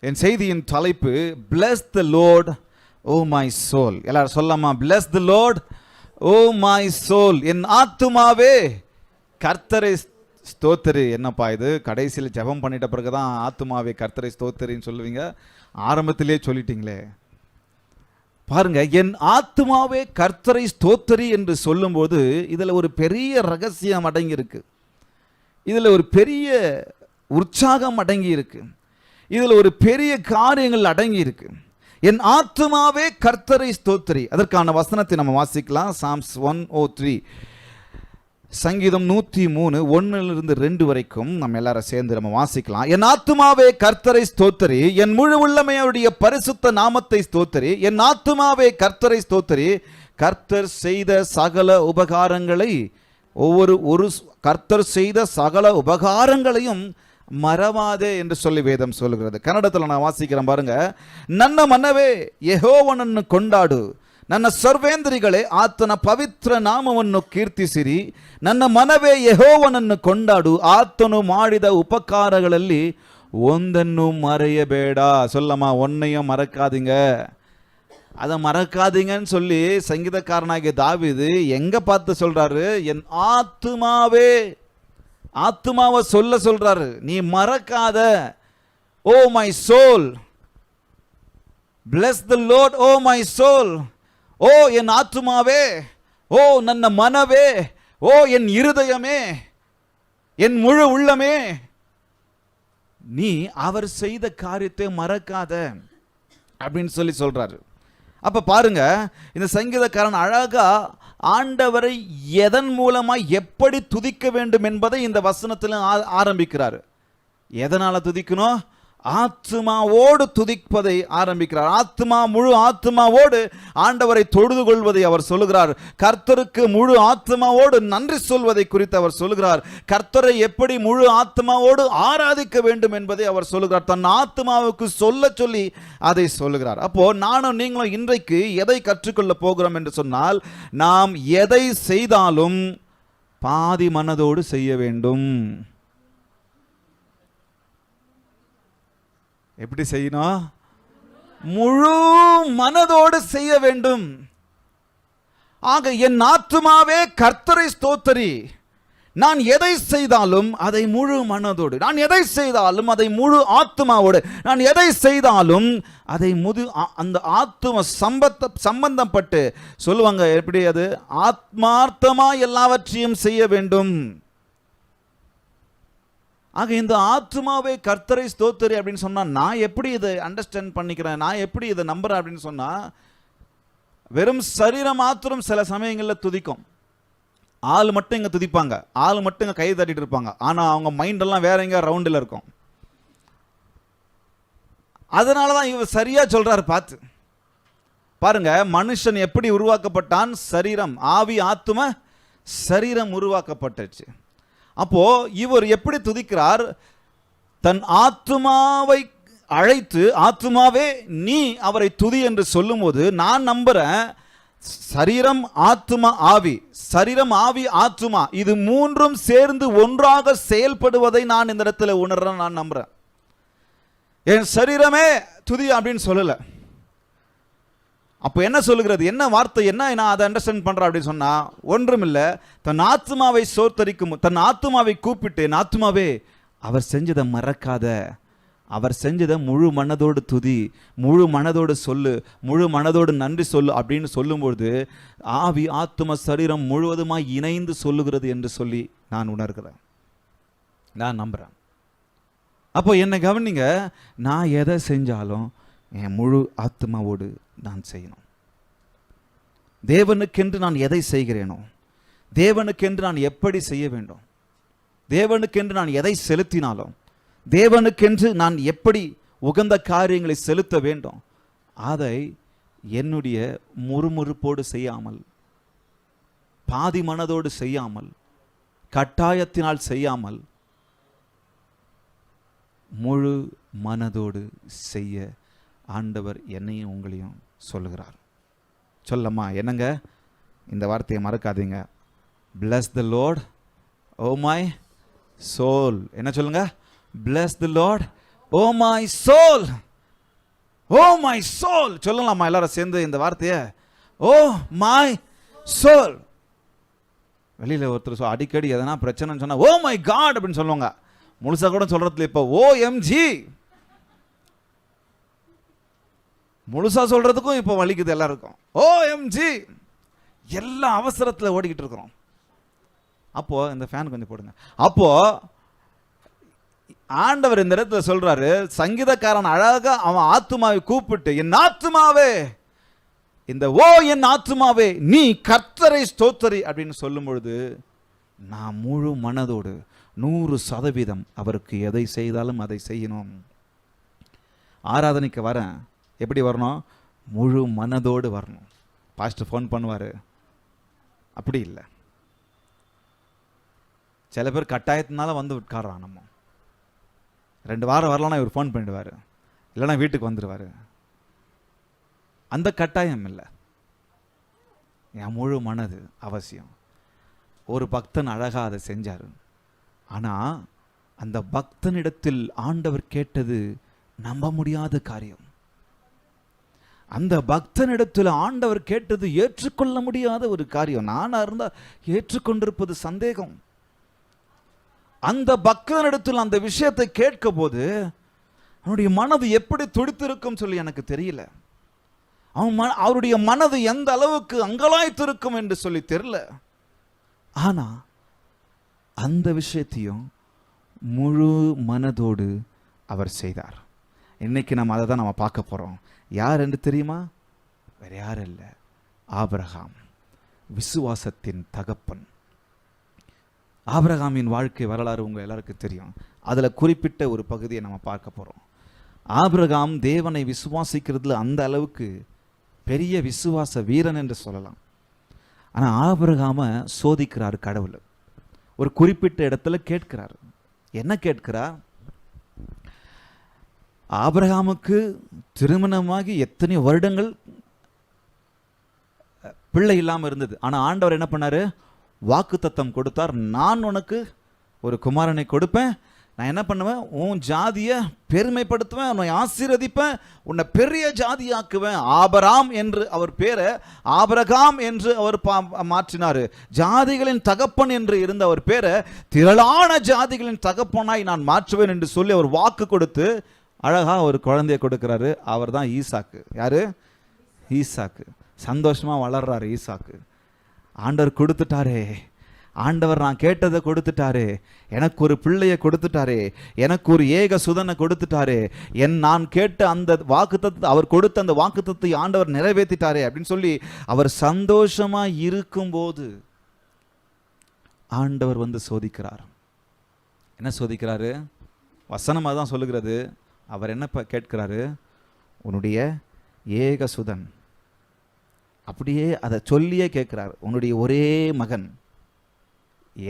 என் செய்தியின் தலைப்பு bless the Lord oh my soul. எல்லாரும் சொல்லலாமா? bless the Lord oh my soul. என் ஆத்துமாவே கர்த்தரை ஸ்தோத்திரி. என்னப்பா இது, கடைசியில் ஜெபம் பண்ணிட்ட பிறகுதான் ஆத்துமாவே கர்த்தரை ஸ்தோத்திரின்னு சொல்லுவீங்க, ஆரம்பத்திலே சொல்லிட்டீங்களே. பாருங்க, என் ஆத்துமாவே கர்த்தரை ஸ்தோத்திரி என்று சொல்லும்போது இதில் ஒரு பெரிய ரகசியம் அடங்கி இருக்கு, இதில் ஒரு பெரிய உற்சாகம் அடங்கி இருக்கு, இதில் ஒரு பெரிய காரியங்கள் அடங்கி இருக்கு. என் ஆத்துமாவே கர்த்தரை ஸ்தோத்திரி. அதற்கான வசனத்தை நம்ம வாசிக்கலாம். சாம்ஸ் 103, சங்கீதம் 103 1-2 வரைக்கும் நம்ம எல்லாரும் சேர்ந்து நம்ம வாசிக்கலாம். என் ஆத்துமாவே கர்த்தரை ஸ்தோத்திரி, என் முழு உள்ளமையுடைய பரிசுத்த நாமத்தை ஸ்தோத்திரி. என் ஆத்துமாவே கர்த்தரை ஸ்தோத்திரி, கர்த்தர் செய்த சகல உபகாரங்களை கர்த்தர் செய்த சகல உபகாரங்களையும் மறவாதே என்று சொல்லி வேதம் சொல்லுகிறது. கன்னடத்தில் நான் வாசிக்கிறேன் பாருங்க. ನನ್ನ ಮನವೇ ಯೆಹೋವನನ್ನು ಕೊಂಡಾಡು, ನನ್ನ ಸರ್ವೇಂದ್ರಿಗಳೇ ಆತನ ಪವಿತ್ರ ನಾಮವನ್ನು ಕೀರ್ತಿಸಿರಿ. ನನ್ನ ಮನವೇ ಯೆಹೋವನನ್ನು ಕೊಂಡಾಡು, ಆತನು ಮಾಡಿದ ಉಪಕಾರಗಳಲ್ಲಿ ಒಂದನ್ನು ಮರೆಯಬೇಡ. சொல்லமா, ஒன்னையும் மறக்காதீங்க. அதை மறக்காதீங்கன்னு சொல்லி சங்கீதக்காரனாகிய தாவீது எங்க பார்த்து சொல்றாரு? என் ஆத்துமாவே, ஆத்துமாவை சொல்றாரு, நீ மறக்காத. Oh my soul, bless the Lord oh my soul. ஓ என் ஆத்துமாவே, ஓ ನನ್ನ மனவே, ஓ என் இருதயமே, என் முழு உள்ளமே, நீ அவர் செய்த காரியத்தை மறக்காத அப்படின்னு சொல்லி சொல்றாரு. அப்ப பாருங்க, இந்த சங்கீதக்காரன் அழகா ஆண்டவரை எதன் மூலமா எப்படி துதிக்க வேண்டும் என்பதை இந்த வசனத்தில் ஆரம்பிக்கிறார். எதனால துதிக்கணும்? ஆத்மாவோடு துதிப்பதை ஆரம்பிக்கிறார். முழு ஆத்மாவோடு ஆண்டவரை தொழுது கொள்வதை அவர் சொல்லுகிறார். கர்த்தருக்கு முழு ஆத்மாவோடு நன்றி சொல்வதை குறித்து அவர் சொல்லுகிறார். கர்த்தரை எப்படி முழு ஆத்மாவோடு ஆராதிக்க வேண்டும் என்பதை அவர் சொல்லுகிறார். தன் ஆத்மாவுக்கு சொல்லி அதை சொல்லுகிறார். அப்போ நானும் நீங்களும் இன்றைக்கு எதை கற்றுக்கொள்ள போகிறோம் என்று சொன்னால், நாம் எதை செய்தாலும் பாதி மனதோடு செய்ய வேண்டும். எப்படி செய்யணும்? முழு மனதோடு செய்ய வேண்டும். ஆக என் ஆத்துமாவே கர்த்தரை ஸ்தோத்திரி. நான் எதை செய்தாலும் அதை முழு மனதோடு, நான் எதை செய்தாலும் அதை முழு ஆத்மாவோடு, நான் எதை செய்தாலும் அதை அந்த ஆத்ம சம்பந்தப்பட்டு சொல்லுவாங்க. எப்படி? அது ஆத்மார்த்தமா எல்லாவற்றையும் செய்ய வேண்டும். ஆக இந்த ஆத்மாவே கர்த்தரை ஸ்தோத்திரி அப்படின்னு சொன்னால் நான் எப்படி இதை அண்டர்ஸ்டாண்ட் பண்ணிக்கிறேன், நான் எப்படி இதை நம்புறேன் அப்படின்னு சொன்னால், வெறும் சரீரம் மாத்திரம் சில சமயங்களில் துதிக்கும். ஆள் மட்டும் இங்கே துதிப்பாங்க, ஆள் மட்டும் இங்கே கை தட்டிட்டு இருப்பாங்க, ஆனால் அவங்க மைண்டெல்லாம் வேற எங்க ரவுண்டில் இருக்கும். அதனால தான் இவர் சரியாக சொல்கிறார். பார்த்து பாருங்க, மனுஷன் எப்படி உருவாக்கப்பட்டான்? சரீரம், ஆவி, ஆத்ம, சரீரம் உருவாக்கப்பட்டுச்சு. அப்போ இவர் எப்படி துதிக்கிறார்? தன் ஆத்துமாவை அழைத்து, ஆத்துமாவே நீ அவரை துதி என்று சொல்லும் போது நான் நம்புறேன், சரீரம், ஆத்துமா, ஆவி, சரீரம், ஆவி, ஆத்துமா, இது மூன்றும் சேர்ந்து ஒன்றாக செயல்படுவதை நான் இந்த இடத்துல உணர்றேன். நான் நம்புறேன். என் சரீரமே துதி அப்படின்னு சொல்லல. அப்போ என்ன சொல்லுகிறது? என்ன வார்த்தை? என்ன நான் அதை அண்டர்ஸ்டாண்ட் பண்றேன் அப்படின்னு சொன்னா, ஒன்றுமில்லை, தன் ஆத்மாவை சோர்த்தரிக்கும், தன் ஆத்மாவை கூப்பிட்டு, என் ஆத்மாவே அவர் செஞ்சதை மறக்காத, அவர் செஞ்சதை முழு மனதோடு துதி, முழு மனதோடு சொல்லு, முழு மனதோடு நன்றி சொல்லு அப்படின்னு சொல்லும்பொழுது ஆவி, ஆத்ம, சரீரம் முழுவதுமாய் இணைந்து சொல்லுகிறது என்று சொல்லி நான் உணர்கிறேன், நான் நம்புறேன். அப்போ என்னை கவனிங்க, நான் எதை செஞ்சாலும் என் முழு ஆத்மாவோடு நான் செய்யணும். தேவனுக்கென்று நான் எதை செய்கிறேனோ, தேவனுக்கென்று நான் எப்படி செய்ய வேண்டும், தேவனுக்கென்று நான் எதை செலுத்தினாலும், தேவனுக்கென்று நான் எப்படி உகந்த காரியங்களை செலுத்த வேண்டும், அதை என்னுடைய முறுமுறுப்போடு செய்யாமல், பாதி மனதோடு செய்யாமல், கட்டாயத்தினால் செய்யாமல், முழு மனதோடு செய்ய ஆண்டவர் என்னையும் உங்களையும் சொல்லுகிறார். சொல்லம்மா, என்னங்க? இந்த வார்த்தையை மறக்காதீங்க. bless the Lord oh my soul. என்ன சொல்லுங்க? bless the Lord oh my soul. Oh my soul. சொல்லலாமா எல்லாரும் சேர்ந்து இந்த வார்த்தையை? Oh my soul. வெளியில ஒருத்தர் அடிக்கடி எதனா பிரச்சனைன்னு சொன்னா ஓ மை காட் அப்படின்னு சொல்லுவாங்க. முழுசா கூட சொல்றதுல இப்ப OMG முழுசா சொல்றதுக்கும் இப்ப வலிக்குது எல்லாருக்கும். OMG எல்லா அவசரத்துல ஓடிக்கிட்டு இருக்கிறோம். அப்போ இந்த ஃபேன் கொஞ்சம் போடுங்க. அப்போ ஆண்டவர் இந்த இடத்துல சொல்றாரு, சங்கீதக்காரன் அழகா அவன் ஆத்துமாவை கூப்பிட்டு, என் ஆத்துமாவே, இந்த ஓ என் ஆத்துமாவே நீ கர்த்தரை ஸ்தோத்தரி அப்படின்னு சொல்லும் பொழுது, நான் முழு மனதோடு 100% அவருக்கு எதை செய்தாலும் அதை செய்யணும். ஆராதனைக்கு வரேன், எப்படி வரணும்? முழு மனதோடு வரணும். பாஸ்டர் ஃபோன் பண்ணுவார், அப்படி இல்லை. சில பேர் கட்டாயத்தினால வந்து உட்கார்றான். நம்ம 2 வாரம் வரலாம்னா இவர் ஃபோன் பண்ணிடுவார், இல்லைன்னா வீட்டுக்கு வந்துடுவார். அந்த கட்டாயம் இல்லை. என் முழு மனது அவசியம். ஒரு பக்தன் அழகா அதை செஞ்சார். ஆனால் அந்த பக்தனிடத்தில் ஆண்டவர் கேட்டது நம்ப முடியாத காரியம். அந்த பக்தனிடத்தில் ஆண்டவர் கேட்டது ஏற்றுக்கொள்ள முடியாத ஒரு காரியம். நானா இருந்தா ஏற்றுக்கொண்டிருப்பது சந்தேகம். அந்த பக்தனிடத்தில் அந்த விஷயத்தை கேட்க போது அவனுடைய மனது எப்படி துடித்திருக்கும் சொல்லி எனக்கு தெரியல. அவருடைய மனது எந்த அளவுக்கு அங்கலாய்த்திருக்கும் என்று சொல்லி தெரியல. ஆனா அந்த விஷயத்தையும் முழு மனதோடு அவர் செய்தார். இன்னைக்கு நம்ம அதை தான் நம்ம பார்க்க போறோம். யார் என்று தெரியுமா? வேற யாரும் இல்லை, ஆபிரகாம், விசுவாசத்தின் தகப்பன். ஆபிரகாமின் வாழ்க்கை வரலாறு உங்க எல்லாருக்கும் தெரியும். அதுல குறிப்பிட்ட ஒரு பகுதியை நம்ம பார்க்க போறோம். ஆபிரகாம் தேவனை விசுவாசிக்கிறதுல அந்த அளவுக்கு பெரிய விசுவாச வீரன் என்று சொல்லலாம். ஆனா ஆபிரகாம சோதிக்கிறார் கடவுள். ஒரு குறிப்பிட்ட இடத்துல கேட்கிறார். என்ன கேட்கிறார்? ஆபிரகாமுக்கு திருமணமாகி எத்தனை வருடங்கள் பிள்ளை இல்லாமல் இருந்தது. ஆனா ஆண்டவர் என்ன பண்ணாரு? வாக்குத்தத்தம் கொடுத்தார். நான் உனக்கு ஒரு குமாரனை கொடுப்பேன், நான் என்ன பண்ணுவேன், உன் ஜாதியை பெருமைப்படுத்துவேன், உன்னை ஆசீர்வதிப்பேன், உன்னை பெரிய ஜாதியாக்குவேன். ஆபராம் என்று அவர் பேரை ஆபிரகாம் என்று அவர் மாற்றினார். ஜாதிகளின் தகப்பன் என்று இருந்த அவர் பேரை திரளான ஜாதிகளின் தகப்பனாய் நான் மாற்றுவேன் என்று சொல்லி அவர் வாக்கு கொடுத்து அழகா ஒரு குழந்தைய கொடுக்கிறாரு. அவர் தான் ஈசாக்கு. யாரு? ஈசாக்கு. சந்தோஷமா வளர்றாரு ஈசாக்கு. ஆண்டவர் கொடுத்துட்டாரே, ஆண்டவர் நான் கேட்டதை கொடுத்துட்டாரே, எனக்கு ஒரு பிள்ளையை கொடுத்துட்டாரே, எனக்கு ஒரு ஏக சுதனை கொடுத்துட்டாரே, நான் கேட்ட அந்த வாக்குத்தத்தை, அவர் கொடுத்த அந்த வாக்குத்தத்தை ஆண்டவர் நிறைவேற்றிட்டாரே அப்படின்னு சொல்லி அவர் சந்தோஷமா இருக்கும்போது ஆண்டவர் வந்து சோதிக்கிறார். என்ன சோதிக்கிறாரு? வசனம் அதான் சொல்லுகிறது. அவர் என்ன கேட்கிறாரு? உன்னுடைய ஏக சுதன். அப்படியே அதை சொல்லியே கேட்கிறார். உன்னுடைய ஒரே மகன்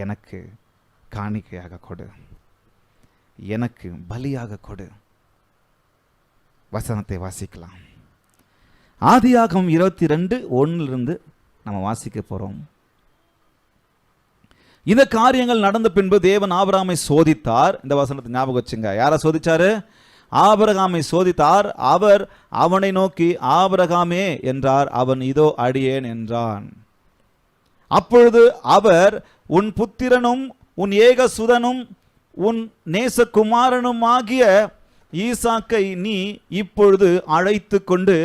எனக்கு காணிக்கையாக கொடு, எனக்கு பலியாக கொடு. வசனத்தை வாசிக்கலாம். ஆதியாகமம் 22:1 நம்ம வாசிக்க போறோம். இந்த காரியங்கள் நடந்த பின்பு தேவன் ஆபிரகாமை சோதித்தார். இந்த வசனத்தை ஞாபகம் வச்சுங்க. யாரை சோதிச்சாரு? ஆபிரகாமை சோதித்தார். அவர் அவனை நோக்கி ஆபிரகாமே என்றார். அவன் இதோ அடியேன் என்றான். அப்பொழுது அவர், உன் புத்திரனும் உன் ஏக சுதனும் உன் நேசகுமாரனும் ஆகிய ஈசாக்கை நீ இப்பொழுது அழைத்து கொண்டு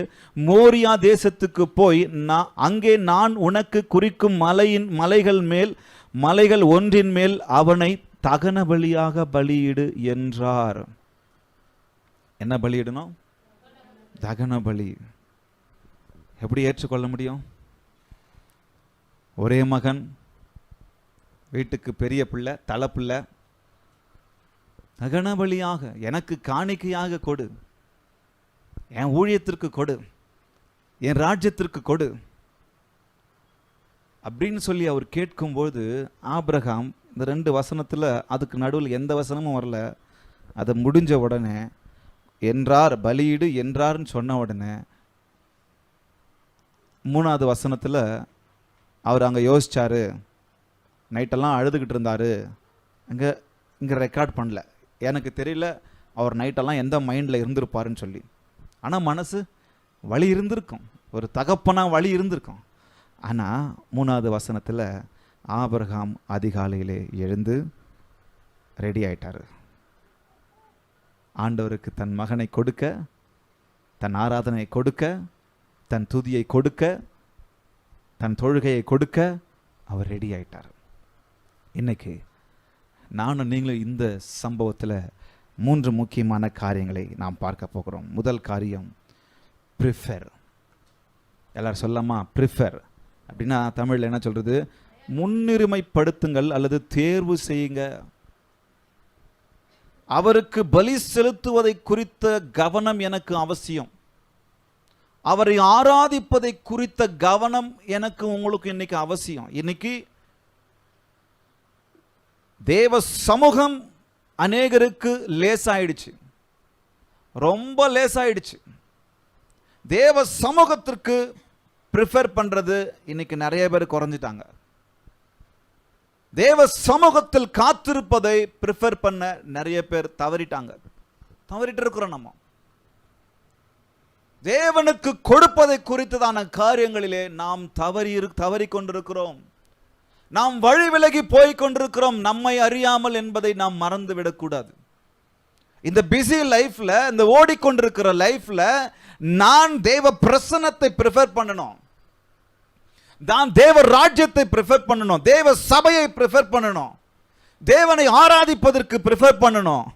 மோரியா தேசத்துக்கு போய் அங்கே நான் உனக்கு குறிக்கும் மலைகள் ஒன்றின் மேல் அவனை தகன பலியாக பலியிடு என்றார். என்ன பலியிடணும்? தகன பலி. எப்படி ஏற்றுக்கொள்ள முடியும்? ஒரே மகன், வீட்டுக்கு பெரிய பிள்ளை, தலை பிள்ளை, தகன பலியாக எனக்கு காணிக்கையாக கொடு, என் ஊழியத்திற்கு கொடு, என் ராஜ்யத்திற்கு கொடு அப்படின்னு சொல்லி அவர் கேட்கும்போது ஆபிரகாம், இந்த 2 வசனத்தில் அதுக்கு நடுவில் எந்த வசனமும் வரல, அதை முடிஞ்ச உடனே என்றார், பலியிடு என்றார்னு சொன்ன உடனே 3வது வசனத்தில் அவர் அங்கே யோசிச்சாரு, நைட்டெல்லாம் அழுதுகிட்டு இருந்தாரு. இங்கே ரெக்கார்ட் பண்ணல, எனக்கு தெரியல அவர் நைட்டெல்லாம் எந்த மைண்டில் இருந்திருப்பாருன்னு சொல்லி. ஆனால் மனசு வலி இருந்திருக்கும், ஒரு தகப்பனா வலி இருந்திருக்கும். ஆனால் 3வது வசனத்தில் ஆபிரகாம் அதிகாலையிலே எழுந்து ரெடி ஆயிட்டார். ஆண்டவருக்கு தன் மகனை கொடுக்க, தன் ஆராதனை கொடுக்க, தன் துதியை கொடுக்க, தன் தொழுகையை கொடுக்க அவர் ரெடி ஆயிட்டார். இன்னைக்கு நானும் நீங்களும் இந்த சம்பவத்தில் 3 முக்கியமான காரியங்களை நாம் பார்க்க போகிறோம். முதல் காரியம் ப்ரிஃபர். எல்லாரும் சொல்லாமா? ப்ரிஃபர் அப்படின்னா தமிழில் என்ன சொல்றது? முன்னுரிமைப்படுத்துங்கள் அல்லது தேர்வு செய்யுங்க. அவருக்கு பலி செலுத்துவதை குறித்த கவனம் எனக்கு அவசியம். அவரை ஆராதிப்பதை குறித்த கவனம் எனக்கு உங்களுக்கு இன்னைக்கு அவசியம். இன்னைக்கு தேவ சமூகம் அநேகருக்கு லேசாயிடுச்சு, ரொம்ப லேசாயிடுச்சு. தேவ சமூகத்திற்கு ப்ரிஃபர் பண்றது இன்னைக்கு நிறைய பேர் குறைஞ்சிட்டாங்க. தேவ சமூகத்தில் காத்திருப்பதை ப்ரிஃபர் பண்ண நிறைய பேர் தவறிட்டு இருக்கிறோம். நம்ம தேவனுக்கு கொடுப்பதை குறித்ததான காரியங்களிலே நாம் தவறி கொண்டிருக்கிறோம். நாம் வழி விலகி போய் கொண்டிருக்கிறோம், நம்மை அறியாமல் என்பதை நாம் மறந்து விடக்கூடாது. இந்த பிஸி லைஃப்ல, இந்த ஓடிக்கொண்டிருக்கிற லைஃப்ல நான் தேவ பிரசன்னத்தை ப்ரிஃபர் பண்ணணும், நான் தேவ ராஜ்யத்தை ப்ரிஃபர் பண்ணணும், தேவ சபையை ப்ரிஃபர் பண்ணணும், தேவனை ஆராதிப்பதற்கு ப்ரிஃபர் பண்ணணும்,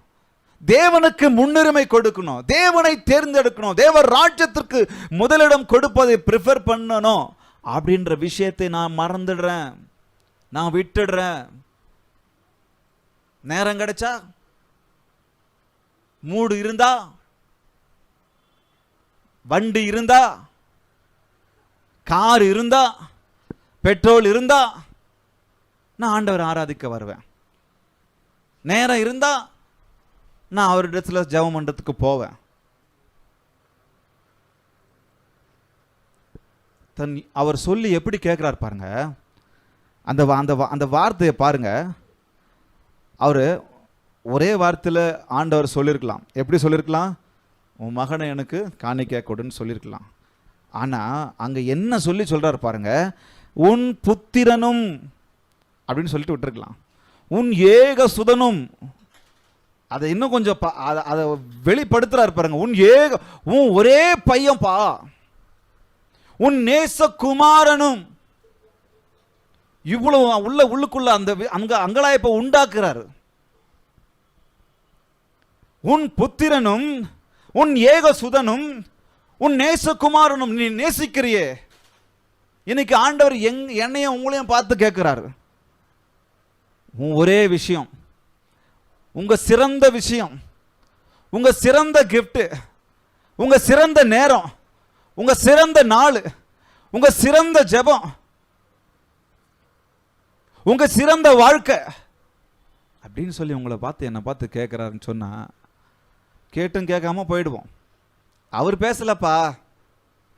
தேவனுக்கு முன்னுரிமை கொடுக்கணும், தேவனை தேர்ந்தெடுக்கணும், தேவ ராஜ்யத்திற்கு முதலிடம் கொடுப்பதை ப்ரிஃபர் பண்ணணும் அப்படின்ற விஷயத்தை நான் மறந்துடுறேன், நான் விட்டுடுறேன். நேரம் கிடைச்சா, மூடு இருந்தா, வண்டி இருந்தா, கார் இருந்தா, பெட்ரோல் இருந்தா நான் ஆண்டவரை ஆராதிக்க வருவேன். நேரம் இருந்தா நான் அவரிடத்துல ஜெபம் பண்றதுக்கு போவேன். அவர் சொல்லி எப்படி கேட்கிறார் பாருங்க. அந்த வார்த்தையை பாருங்க. அவரு ஒரே வார்த்தையில் ஆண்டவர் சொல்லியிருக்கலாம். எப்படி சொல்லியிருக்கலாம்? உன் மகனை எனக்கு காணிக்கை கொடுன்னு சொல்லியிருக்கலாம். ஆனால் அங்கே என்ன சொல்றாரு பாருங்க. உன் புத்திரனும் அப்படின்னு சொல்லிட்டு விட்டுருக்கலாம். உன் ஏக சுதனும், அதை இன்னும் கொஞ்சம் அதை வெளிப்படுத்துறாரு பாருங்க. உன் ஒரே பையன்பா, உன் நேசகுமாரனும். இவ்வளவு உள்ளுக்குள்ள அந்த அங்கலாய்ப்பை உண்டாக்குறாரு. உன் புத்திரனும் உன் ஏக சுதனும் உன் நேசகுமாரனும், நீ நேசிக்கிறியே. இன்னைக்கு ஆண்டவர் என்னையும் உங்களையும் பார்த்து கேட்கிறாரு. ஒரே விஷயம், உங்க சிறந்த விஷயம், உங்க சிறந்த கிஃப்ட், உங்க சிறந்த நேரம், உங்க சிறந்த நாள், உங்க சிறந்த ஜெபம், உங்க சிறந்த வாழ்க்கை அப்படின்னு சொல்லி உங்களை பார்த்து என்னை பார்த்து கேட்கிறாருன்னு சொன்னா கேட்டும் கேட்காம போயிடுவோம். அவர் பேசலப்பா,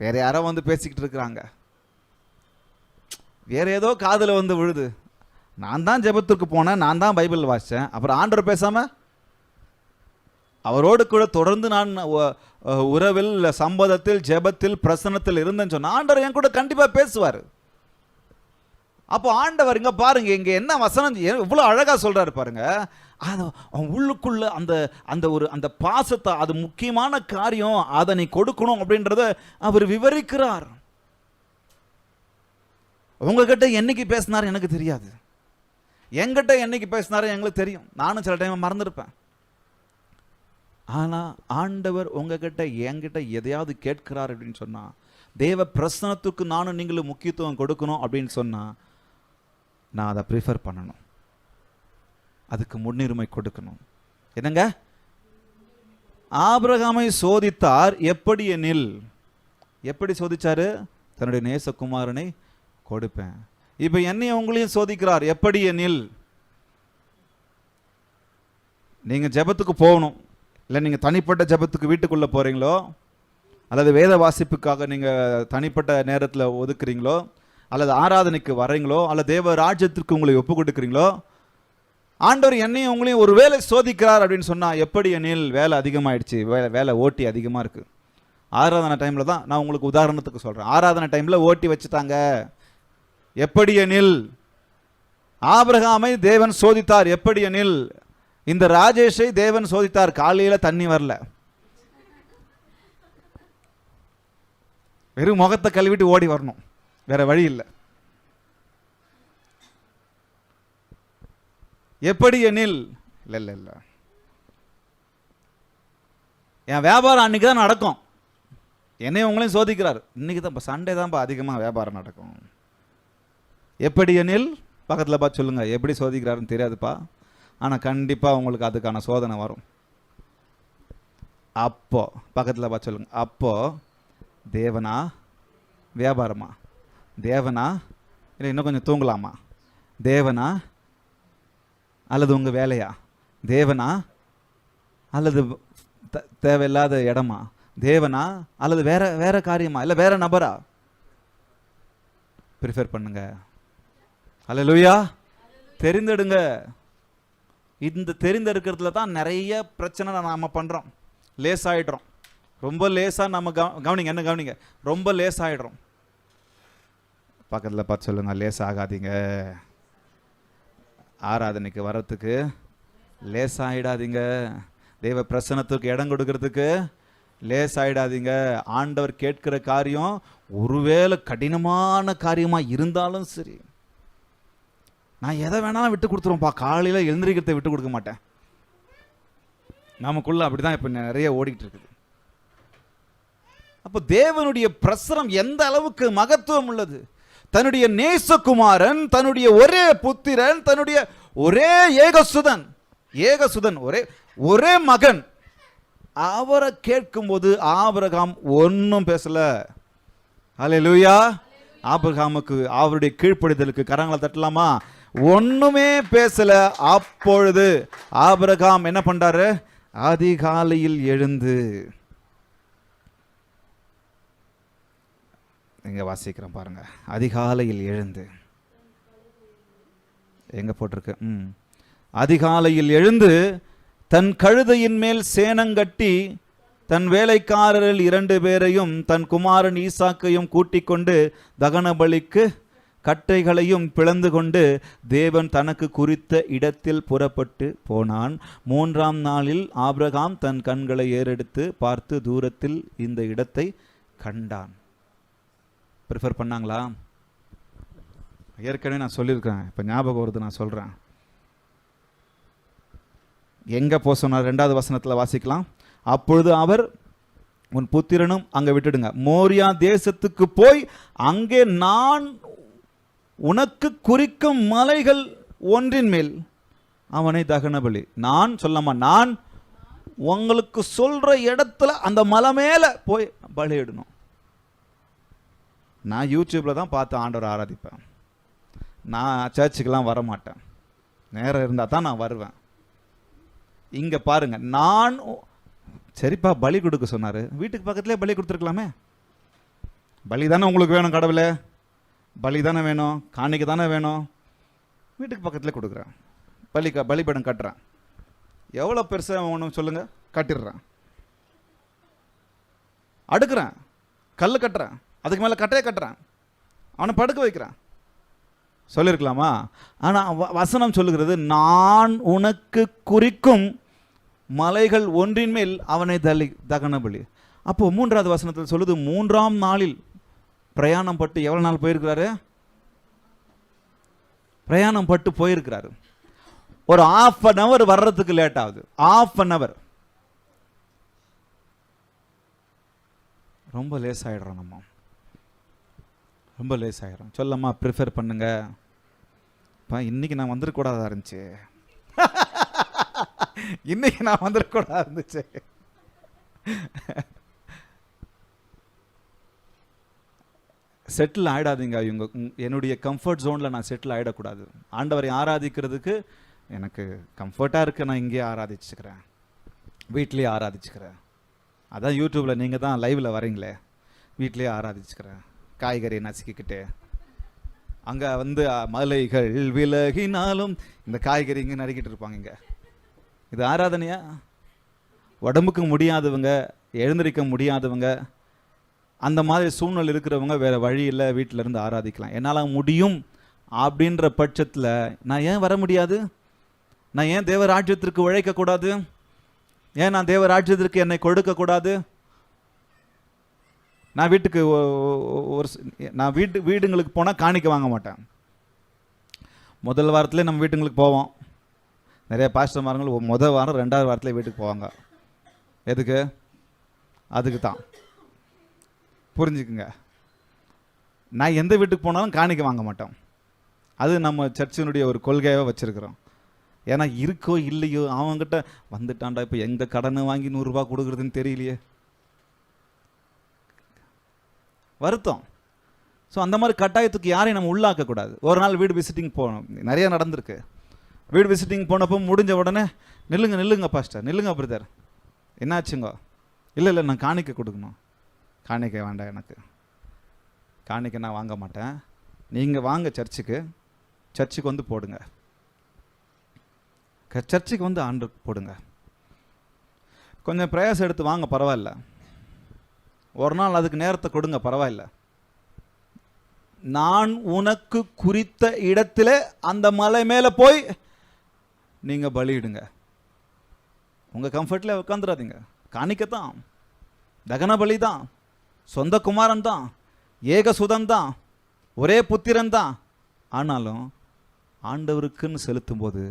வேற யாரோ வந்து பேசிக்கிட்டு இருக்கிறாங்க, வேற ஏதோ காதுல வந்து விழுது. நான் தான் ஜெபத்திற்கு போனேன், நான் தான் பைபிள் வாசித்தேன், அப்புறம் ஆண்டவர் பேசாம அவரோடு கூட தொடர்ந்து நான் உறவில், சம்பதத்தில், ஜெபத்தில், பிரசன்னத்தில் இருந்தேன்னு சொன்ன ஆண்டவர் என் கூட கண்டிப்பா பேசுவார். அப்போ ஆண்டவர் இங்க பாருங்க, இங்க என்ன வசனம் இவ்வளவு அழகா சொல்றாரு பாருங்க. உள்ளுக்குள்ள அந்த பாசத்தை, அது முக்கியமான காரியம், அதை நீ கொடுக்கணும் அப்படின்றத அவர் விவரிக்கிறார். உங்ககிட்ட என்னைக்கு பேசினார் எனக்கு தெரியாது, என்கிட்ட என்னைக்கு பேசினாரு எங்களுக்கு தெரியும். நானும் சில டைம் மறந்துருப்பேன். ஆனா ஆண்டவர் உங்ககிட்ட என்கிட்ட எதையாவது கேட்கிறார் அப்படின்னு சொன்னா, தேவ பிரசனத்துக்கு நானும் நீங்களும் முக்கியத்துவம் கொடுக்கணும் அப்படின்னு சொன்னா, நான் அதை ப்ரிஃபர் பண்ணணும், அதுக்கு முன்னுரிமை கொடுக்கணும். என்னங்க, ஆபிரகாமை சோதித்தார். எப்படி எனில், எப்படி சோதிச்சாரு? தன்னுடைய நேசகுமாரனை கொடுப்பேன். இப்ப என்னையும் உங்களையும் சோதிக்கிறார். எப்படி எனில், நீங்க ஜெபத்துக்கு போகணும், இல்லை நீங்க தனிப்பட்ட ஜெபத்துக்கு வீட்டுக்குள்ள போறீங்களோ, அல்லது வேத வாசிப்புக்காக நீங்க தனிப்பட்ட நேரத்தில் ஒதுக்குறீங்களோ, அல்லது ஆராதனைக்கு வர்றீங்களோ, அல்லது தேவ ராஜ்யத்திற்கு உங்களை ஒப்பு கொடுக்குறீங்களோ, ஆண்டவர் என்னையும் உங்களையும் ஒரு வேலை சோதிக்கிறார் அப்படின்னு சொன்னா, எப்படி எனில் வேலை அதிகமாயிடுச்சு, வேலை ஓட்டி அதிகமா இருக்கு, ஆராதனை டைமில் தான் நான் உங்களுக்கு உதாரணத்துக்கு சொல்கிறேன். ஆராதனை டைமில் ஓட்டி வச்சுட்டாங்க. எப்படி எனில் ஆபிரகாமை தேவன் சோதித்தார். எப்படி எனில் இந்த ராஜேஷை தேவன் சோதித்தார். காலையில் தண்ணி வரல, வெறும் முகத்தை கழுவிட்டு ஓடி வரணும், வேற வழி இல்லை. எப்படி எனில் இல்லை இல்லை இல்லை, என் வியாபாரம் அன்னைக்கு தான் நடக்கும். என்னையும் உங்களையும் சோதிக்கிறார். இன்னைக்கு தான் சண்டே தான்ப்பா அதிகமாக வியாபாரம் நடக்கும். எப்படி எனில் பக்கத்தில் பார்த்து சொல்லுங்க, எப்படி சோதிக்கிறாருன்னு தெரியாதுப்பா, ஆனால் கண்டிப்பாக உங்களுக்கு அதுக்கான சோதனை வரும். அப்போ பக்கத்தில் பார்த்து சொல்லுங்க, அப்போ தேவனா வியாபாரமா, தேவனா இல்லை இன்னும் கொஞ்சம் தூங்கலாமா, தேவனா அல்லது உங்கள் வேலையா, தேவனா அல்லது தேவையில்லாத இடமா, தேவனா அல்லது வேற வேற காரியமா, இல்லை வேற நபரா, ப்ரிஃபர் பண்ணுங்க. அல்லேலூயா. தெரிந்தெடுங்க. இந்த தெரிந்தெடுக்கிறதுல தான் நிறைய பிரச்சனை நாம பண்றோம். லேசாயிடுறோம். ரொம்ப லேசா நம்ம கவனிங்க, என்ன கவனிங்க, ரொம்ப லேசாயிடுறோம். பக்கத்தில் பார்த்து சொல்லுங்க, லேஸ் ஆகாதீங்க. ஆராதனைக்கு வர்றதுக்கு லேசாயிடாதீங்க. தேவ பிரசன்னத்துக்கு இடம் கொடுக்கறதுக்கு லேசாயிடாதீங்க. ஆண்டவர் கேட்கிற காரியம் ஒருவேளை கடினமான காரியமா இருந்தாலும் சரி, நான் எதை வேணாலும் விட்டு கொடுத்துருவோம்ப்பா, காலையில் எழுந்திரிக்கிறத விட்டு கொடுக்க மாட்டேன். நமக்குள்ள அப்படிதான் இப்போ நிறைய ஓடிக்கிட்டு இருக்குது. அப்போ தேவனுடைய பிரசனம் எந்த அளவுக்கு மகத்துவம் உள்ளது. தன்னுடைய நேசகுமாரன், தன்னுடைய ஒரே புத்திரன், தன்னுடைய ஒரே ஏகசுதன் ஒரே மகன், அவரை கேட்கும்போது ஆபிரகாம் ஒன்றும் பேசல. அல்லேலூயா. ஆபிரகாமுக்கு அவருடைய கீழ்ப்படிதலுக்கு கரங்களை தட்டலாமா? ஒண்ணுமே பேசல. அப்பொழுது ஆபிரகாம் என்ன பண்றாரு? அதிகாலையில் எழுந்து, இங்க வாசிக்கிறோம் பாருங்க, அதிகாலையில் எழுந்து, எங்க போட்டிருக்கு, அதிகாலையில் எழுந்து தன் கழுதையின் மேல் சேனங்கட்டி தன் வேலைக்காரரில் 2 பேரையும் தன் குமாரன் ஈசாக்கையும் கூட்டிக் கொண்டு தகன பலிக்கு கட்டைகளையும் பிளந்து கொண்டு தேவன் தனக்கு குறித்த இடத்தில் புறப்பட்டு போனான். 3ஆம் நாளில் ஆபிரகாம் தன் கண்களை ஏறெடுத்து பார்த்து தூரத்தில் இந்த இடத்தை கண்டான். ப்ரிஃபர் பண்ணாங்களா? ஏற்கனவே நான் சொல்லியிருக்கேன், இப்போ ஞாபகம் வருது, நான் சொல்கிறேன். எங்கே போக சொன்னார்? 2வது வசனத்தில் வாசிக்கலாம். அப்பொழுது அவர், உன் புத்திரனும் அங்கே விட்டுடுங்க, மோரியா தேசத்துக்கு போய் அங்கே நான் உனக்கு குறிக்கும் மலைகள் ஒன்றின் மேல் அவனை தகன பலி. நான் சொல்லாமா, நான் உங்களுக்கு சொல்ற இடத்துல அந்த மலை மேல போய் பலியிடணும். நான் யூடியூப்ல தான் பார்த்து ஆண்டவர் ஆராதிப்பேன். நான் சர்ச்சுக்கெல்லாம் வர மாட்டேன். நேரம் இருந்தால் தான் நான் வருவேன். இங்க பாருங்க, நான் சரிப்பா பலி கொடுக்க சொன்னாரு, வீட்டுக்கு பக்கத்துலேயே பலி கொடுத்துருக்கலாமே. பலி தானே உங்களுக்கு வேணும், கடவுளே பலி தானே வேணும், காணிக்கை தானே வேணும், வீட்டுக்கு பக்கத்துலேயே கொடுக்குறேன். பலிபடம் கட்டுறேன். எவ்வளோ பெருசாக வேணும் சொல்லுங்க, கட்டிடுறேன். அடுக்குறேன், கல் கட்டுறேன், அதுக்கு மேலே கட்டையை கட்டுறேன், அவனை படுக்க வைக்கிறேன். சொல்லியிருக்கலாமா? ஆனால் வசனம் சொல்லுகிறது, நான் உனக்கு குறிக்கும் மலைகள் ஒன்றின் மேல் அவனை தகன பலி. அப்போ 3வது வசனத்தில் சொல்லுது, 3ஆம் நாளில் பிரயாணம் பட்டு, எவ்வளவு நாள் போயிருக்கிறாரு? பிரயாணம் பட்டு போயிருக்கிறாரு. ஒரு 1/2 hour வர்றதுக்கு லேட் ஆகுது. 1/2 hour. ரொம்ப லேஸ் ஆயிடுறோம், நம்ம ரொம்ப லேஸ் ஆயிடும். சொல்லம்மா, ப்ரிஃபர் பண்ணுங்க. இன்னைக்கு நான் வந்துடக்கூடாதா இருந்துச்சு, இன்னைக்கு நான் வந்துடக்கூடாதா இருந்துச்சு. செட்டில் ஆகிடாதீங்க. இவங்க என்னுடைய கம்ஃபர்ட் ஜோனில் நான் செட்டில் ஆகிடக்கூடாது. ஆண்டவரை ஆராதிக்கிறதுக்கு எனக்கு கம்ஃபர்ட்டாக இருக்குது, நான் இங்கேயே ஆராதிச்சுக்கிறேன், வீட்லேயே ஆராதிச்சுக்கிறேன். அதான் யூடியூப்பில் நீங்கள் தான் லைவில் வரீங்களே, வீட்லேயே ஆராதிச்சுக்கிறேன், காய்கறி நசுக்கிக்கிட்டு. அங்கே மலைகள் விலகினாலும் இந்த காய்கறி இங்கே நறுக்கிட்டு இருப்பாங்க. இங்கே இது ஆராதனையா? உடம்புக்கு முடியாதவங்க, எழுந்திருக்க முடியாதவங்க, அந்த மாதிரி சூழ்நிலை இருக்கிறவங்க வேறு வழி இல்லை, வீட்டில் இருந்து ஆராதிக்கலாம். என்னால் முடியும் அப்படின்ற பட்சத்தில் நான் ஏன் வர முடியாது? நான் ஏன் தேவராஜ்யத்திற்கு உழைக்கக்கூடாது? ஏன் நான் தேவராஜ்யத்திற்கு என்னை கொடுக்கக்கூடாது? நான் வீட்டுக்கு நான் வீடுங்களுக்கு போனால் காணிக்க வாங்க மாட்டேன். முதல் வாரத்திலே நம்ம வீட்டுங்களுக்கு போவோம். நிறைய பாஸ்டர்மார்கள் முதல் வாரம் 2வது வாரத்திலே வீட்டுக்கு போவாங்க. எதுக்கு? அதுக்கு தான். புரிஞ்சுக்குங்க. நான் எந்த வீட்டுக்கு போனாலும் காணிக்க வாங்க மாட்டோம். அது நம்ம சர்ச்சினுடைய ஒரு கொள்கையாக வச்சுருக்கிறோம். ஏன்னா இருக்கோ இல்லையோ அவங்ககிட்ட வந்துட்டான்டா, இப்போ எங்கே கடனை வாங்கி 100 ரூபா கொடுக்குறதுன்னு தெரியலையே, வருத்தம். ஸோ அந்த மாதிரி கட்டாயத்துக்கு யாரையும் நம்ம உள்ளாக்கக்கூடாது. ஒரு நாள் வீடு விசிட்டிங் போகணும், நிறைய நடந்திருக்கு. வீடு விசிட்டிங் போனப்போ முடிஞ்ச உடனே நில்லுங்க பாஸ்டர், நில்லுங்க பிரதர், என்னாச்சுங்க? இல்லை நான் காணிக்க கொடுக்கணும். காணிக்க வேண்டாம், எனக்கு காணிக்க நான் வாங்க மாட்டேன். நீங்கள் வாங்க சர்ச்சுக்கு வந்து போடுங்க, சர்ச்சுக்கு வந்து ஆண்டு போடுங்க. கொஞ்சம் பிரயாசம் எடுத்து வாங்க, பரவாயில்ல. ஒரு நாள் அதுக்கு நேரத்தை கொடுங்க, பரவாயில்ல. நான் உனக்கு குறித்த இடத்துல அந்த மலை மேலே போய் நீங்கள் பலியிடுங்க. உங்கள் கம்ஃபர்ட்டில் உட்காந்துடாதீங்க. காணிக்கத்தான், தகன பலி தான், சொந்த குமாரன் தான், ஏக சுதன் தான், ஒரே புத்திரன் தான். ஆனாலும் ஆண்டவருக்குன்னு செலுத்தும் போது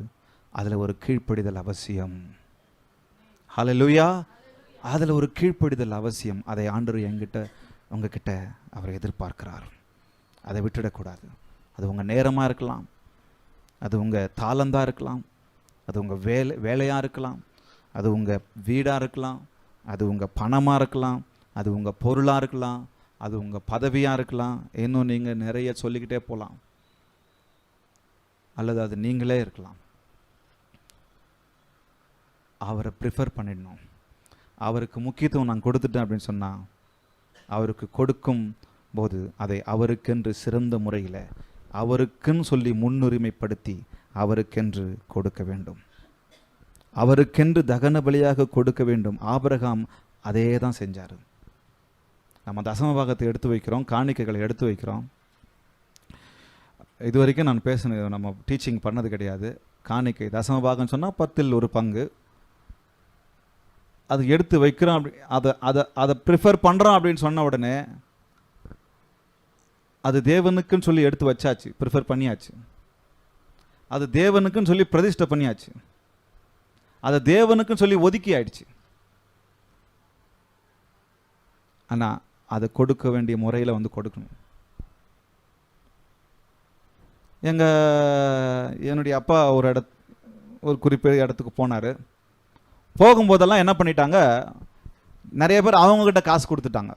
அதில் ஒரு கீழ்ப்படிதல் அவசியம். ஹல்லேலூயா. அதில் ஒரு கீழ்ப்படிதல் அவசியம். அதை ஆண்டவர் என்கிட்ட உங்ககிட்ட அவர் எதிர்பார்க்கிறார். அதை விட்டுடக்கூடாது. அது உங்கள் நேரமாக இருக்கலாம், அது உங்கள் தாளந்தாக இருக்கலாம், அது உங்கள் வேலையாக இருக்கலாம், அது உங்கள் வீடாக இருக்கலாம், அது உங்கள் பணமாக இருக்கலாம், அது உங்கள் பொருளாக இருக்கலாம், அது உங்கள் பதவியாக இருக்கலாம். இன்னும் நீங்கள் நிறைய சொல்லிக்கிட்டே போகலாம். அல்லது அது நீங்களே இருக்கலாம். அவரை ப்ரிஃபர் பண்ணிடணும். அவருக்கு முக்கியத்துவம் நான் கொடுத்துட்டேன் அப்படின்னு சொன்னால், அவருக்கு கொடுக்கும் போது அதை அவருக்கென்று சிறந்த முறையில் அவருக்குன்னு சொல்லி முன்னுரிமைப்படுத்தி அவருக்கென்று கொடுக்க வேண்டும். அவருக்கென்று தகன பலியாக கொடுக்க வேண்டும். ஆபிரகாம் அதே தான் செஞ்சார். நம்ம தசமபாகத்தை எடுத்து வைக்கிறோம், காணிக்கைகளை எடுத்து வைக்கிறோம். இது வரைக்கும் நான் பேசினது, நம்ம டீச்சிங் பண்ணது கிடையாது. காணிக்கை தசமபாகம் சொன்னால் 10ல் 1 பங்கு. அது எடுத்து வைக்கிறோம், அப்படி அதை ப்ரிஃபர் பண்ணுறோம் அப்படின்னு சொன்ன உடனே அது தேவனுக்குன்னு சொல்லி எடுத்து வச்சாச்சு, ப்ரிஃபர் பண்ணியாச்சு. அது தேவனுக்குன்னு சொல்லி பிரதிஷ்டை பண்ணியாச்சு. அதை தேவனுக்குன்னு சொல்லி ஒதுக்கி ஆயிடுச்சு. ஆனால் அதை கொடுக்க வேண்டிய முறையில் வந்து கொடுக்கணும். என்னுடைய அப்பா ஒரு குறிப்பிட்ட இடத்துக்கு போனார். போகும்போதெல்லாம் என்ன பண்ணிட்டாங்க, நிறைய பேர் அவங்கக்கிட்ட காசு கொடுத்துட்டாங்க.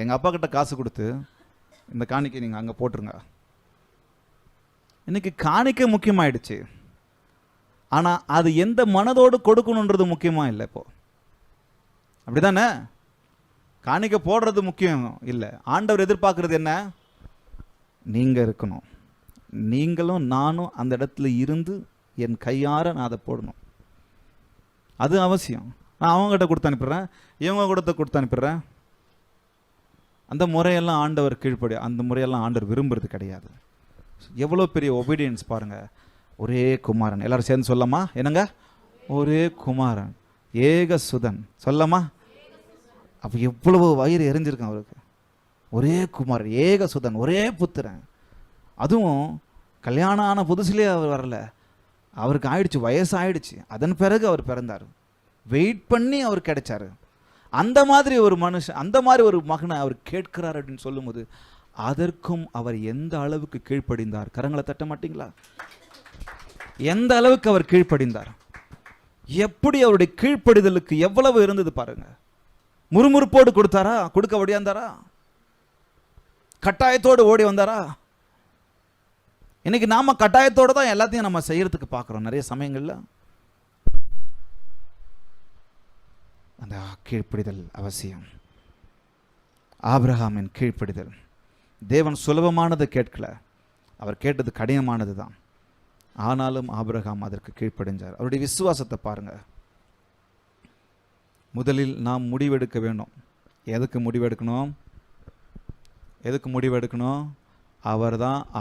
எங்கள் அப்பா கிட்ட காசு கொடுத்து, இந்த காணிக்கை நீங்கள் அங்கே போட்டுருங்க. இன்னைக்கு காணிக்கை முக்கியமாயிடுச்சு. ஆனால் அது எந்த மனதோடு கொடுக்கணுன்றது முக்கியமாக இல்லை. இப்போ அப்படி தானே? காணிக்கை போடுறது முக்கியம் இல்லை. ஆண்டவர் எதிர்பார்க்கறது என்ன? நீங்கள் இருக்கணும். நீங்களும் நானும் அந்த இடத்துல இருந்து என் கையார நான் அதை போடணும். அது அவசியம். நான் அவங்ககிட்ட கொடுத்து அனுப்பிடுறேன், இவங்க கொடுத்து அனுப்பிடுறேன். அந்த முறையெல்லாம் ஆண்டவர் அந்த முறையெல்லாம் ஆண்டவர் விரும்புறது கிடையாது. எவ்வளோ பெரிய ஒபீடியன்ஸ் பாருங்கள். ஒரே குமாரன், எல்லாரும் சேர்ந்து சொல்லமா? என்னங்க? ஒரே குமாரன், ஏக சுதன். சொல்லமா? அப்போ எவ்வளவு வயிறு எரிஞ்சிருக்கான் அவருக்கு. ஒரே குமாரன், ஏக சுதன், ஒரே புத்திரன். அதுவும் கல்யாணம் ஆன புதுசுலேயே அவர் வரல, அவருக்கு ஆயிடுச்சு, வயசாயிடுச்சு. அதன் பிறகு அவர் பிறந்தார். வெயிட் பண்ணி அவர் கிடைச்சாரு. அந்த மாதிரி ஒரு மனுஷன், அந்த மாதிரி ஒரு மகனை அவர் கேட்கிறார் அப்படின்னு சொல்லும்போது, அதற்கும் அவர் எந்த அளவுக்கு கீழ்ப்படிந்தார்? கரங்களை தட்ட மாட்டீங்களா? எந்த அளவுக்கு அவர் கீழ்ப்படிந்தார், எப்படி அவருடைய கீழ்ப்படிதலுக்கு எவ்வளவு இருந்தது பாருங்க. முறுமுறுப்போடு கொடுத்தாரா? கொடுக்க ஓடியாந்தாரா? கட்டாயத்தோடு ஓடி வந்தாரா? இன்னைக்கு நாம கட்டாயத்தோடு தான் எல்லாத்தையும் நம்ம செய்யறதுக்கு பார்க்குறோம் நிறைய சமயங்கள்ல. அந்த கீழ்ப்படிதல் அவசியம். ஆபிரகாமின் கீழ்ப்படிதல். தேவன் சுலபமானது கேட்கல, அவர் கேட்டது கடினமானது தான். ஆனாலும் ஆபிரகாம் அதற்கு கீழ்ப்படிஞ்சார். அவருடைய விசுவாசத்தை பாருங்க. முதலில் நாம் முடிவெடுக்க வேண்டும். எதுக்கு முடிவெடுக்கணும்? எதுக்கு முடிவெடுக்கணும்?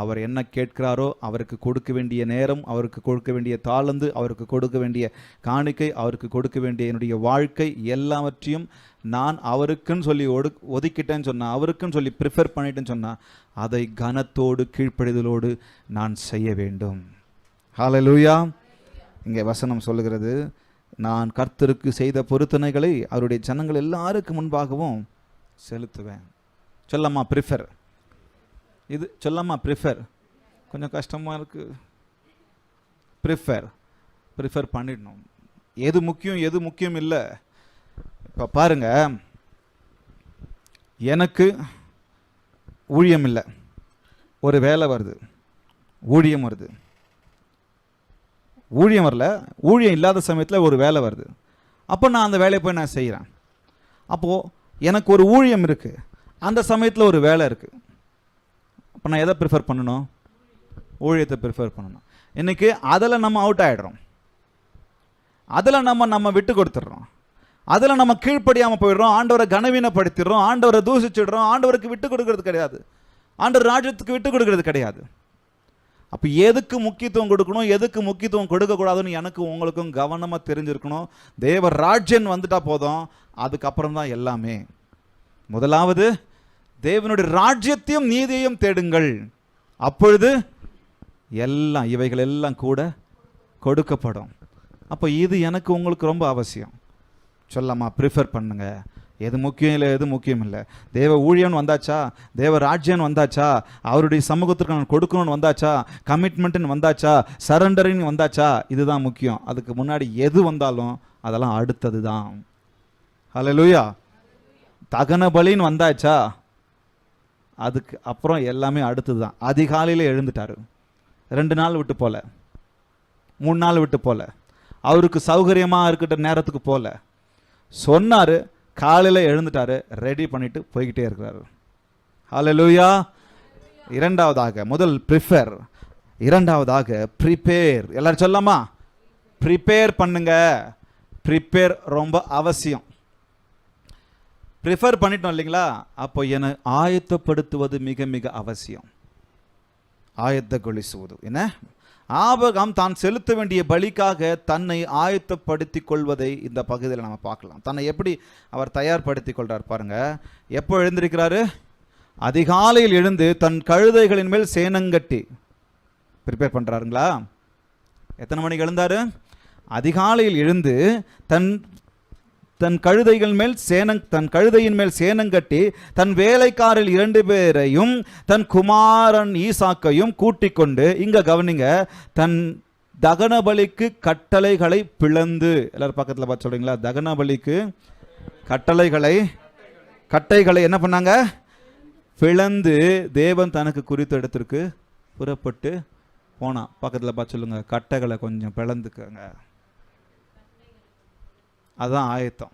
அவர் என்ன கேட்கிறாரோ அவருக்கு கொடுக்க வேண்டிய நேரம், அவருக்கு கொடுக்க வேண்டிய தாளந்து, அவருக்கு கொடுக்க வேண்டிய காணிக்கை, அவருக்கு கொடுக்க வேண்டிய என்னுடைய வாழ்க்கை எல்லாவற்றையும் நான் அவருக்குன்னு சொல்லி ஒதுக்கிட்டேன்னு சொன்னால், அவருக்குன்னு சொல்லி ப்ரிஃபர் பண்ணிட்டேன்னு சொன்னால், அதை கனத்தோடு கீழ்ப்படிதலோடு நான் செய்ய வேண்டும். ஹல்லேலூயா. இங்கே வசனம் சொல்லுகிறது, நான் கர்த்தருக்கு செய்த பொருத்தனைகளை அவருடைய ஜனங்கள் எல்லாருக்கு முன்பாகவும் செலுத்துவேன். சொல்லம்மா ப்ரிஃபர். இது சொல்லம்மா ப்ரிஃபர். கொஞ்சம் கஷ்டமாக இருக்குது. ப்ரிஃபர் பண்ணிடணும். எது முக்கியம் எது முக்கியம் இல்லை. இப்போ பாருங்க, எனக்கு ஊழியம் இல்லை, ஒரு வேலை வருது, ஊழியம் வருது. ஊழியம் வரல, ஊழியம் இல்லாத சமயத்தில் ஒரு வேலை வருது. அப்போ நான் அந்த வேலையை போய் நான் செய்கிறேன். அப்போது எனக்கு ஒரு ஊழியம் இருக்குது, அந்த சமயத்தில் ஒரு வேலை இருக்குது. அப்போ நான் எதை ப்ரிஃபர் பண்ணணும்? ஊழியத்தை ப்ரிஃபர் பண்ணணும். இன்றைக்கி அதில் நம்ம அவுட் ஆகிடுறோம், அதில் நம்ம விட்டு கொடுத்துட்றோம், அதில் நம்ம கீழ்ப்படியாமல் போயிடுறோம், ஆண்டவரை கனவீனப்படுத்திடுறோம், ஆண்டவரை தூசிச்சிடுறோம், ஆண்டவருக்கு விட்டு கொடுக்கறது கிடையாது, ஆண்டவர் ராஜ்யத்துக்கு விட்டு கொடுக்கறது கிடையாது. அப்போ எதுக்கு முக்கியத்துவம் கொடுக்கணும், எதுக்கு முக்கியத்துவம் கொடுக்கக்கூடாதுன்னு எனக்கு உங்களுக்கும் கவனமாக தெரிஞ்சிருக்கணும். தேவ ராஜ்யம் வந்துட்டா போதும், அதுக்கப்புறம் தான் எல்லாமே. முதலாவது தேவனுடைய ராஜ்யத்தையும் நீதியையும் தேடுங்கள், அப்பொழுது எல்லாம் இவைகள் எல்லாம் கூட கொடுக்கப்படும். அப்போ இது எனக்கு உங்களுக்கு ரொம்ப அவசியம். சொல்லாமா ப்ரிஃபர் பண்ணுங்க. எது முக்கியம் இல்லை, எது முக்கியம் இல்லை. தேவ ஊழியம்னு வந்தாச்சா, தேவ ராஜ்யம்னு வந்தாச்சா, அவருடைய சமூகத்திற்கு நான் கொடுக்கணும்னு வந்தாச்சா, கமிட்மெண்ட்டுன்னு வந்தாச்சா, சரண்டரின்னு வந்தாச்சா, இதுதான் முக்கியம். அதுக்கு முன்னாடி எது வந்தாலும் அதெல்லாம் அடுத்தது தான். ஹல்லேலூயா. தகன பலின்னு வந்தாச்சா, அதுக்கு அப்புறம் எல்லாமே அடுத்தது தான். அதிகாலையில் எழுந்துட்டார், 2 நாள் விட்டு போல, 3 நாள் விட்டு போல, அவருக்கு சௌகரியமாக இருக்கிற நேரத்துக்கு போல சொன்னார், காலையில் எழுந்துட்டாரு, ரெடி பண்ணிட்டு போய்கிட்டே இருக்கிறாரு. ஹல்லேலூயா. இரண்டாவதாக, முதல் ப்ரிஃபர், இரண்டாவதாக ப்ரிப்பேர். எல்லாரும் சொல்லலாமா? ப்ரிப்பேர் பண்ணுங்க. ப்ரிப்பேர் ரொம்ப அவசியம். ப்ரிஃபர் பண்ணிட்டோம் இல்லைங்களா, அப்போ என்னை ஆயத்தப்படுத்துவது மிக மிக அவசியம். ஆயத்தಗೊಳಿಸುವುದು என்ன? ஆபிரகாம் தான் செலுத்த வேண்டிய பலிக்காக தன்னை ஆயத்தப்படுத்தி கொள்வதை இந்த பகுதியில் நம்ம பார்க்கலாம். தன்னை எப்படி அவர் தயார்படுத்தி கொள்றார் பாருங்க. எப்போ எழுந்திருக்கிறாரு? அதிகாலையில் எழுந்து தன் கழுதைகளின் மேல் சேனங்கட்டி ப்ரிப்பேர் பண்ணுறாருங்களா? எத்தனை மணிக்கு எழுந்தாரு? அதிகாலையில் எழுந்து தன் கழுதையின் மேல் சேனங்கட்டி தன் வேலைக்காரில் 2 பேரையும் தன் குமாரன் ஈசாக்கையும் கூட்டிக் கொண்டு, இங்க கவனிங்க, தன் தகனபலிக்கு கட்டளைகளை பிளந்து, எல்லாரும் பக்கத்தில் பார்த்து சொல்றீங்களா? தகனபலிக்கு கட்டைகளை என்ன பண்ணாங்க? பிளந்து தேவன் தனக்கு குறித்த இடத்திற்கு புறப்பட்டு போனா. பக்கத்தில் பார்த்து சொல்லுங்க, கட்டைகளை கொஞ்சம் பிளந்துக்கங்க. அதுதான் ஆயத்தம்.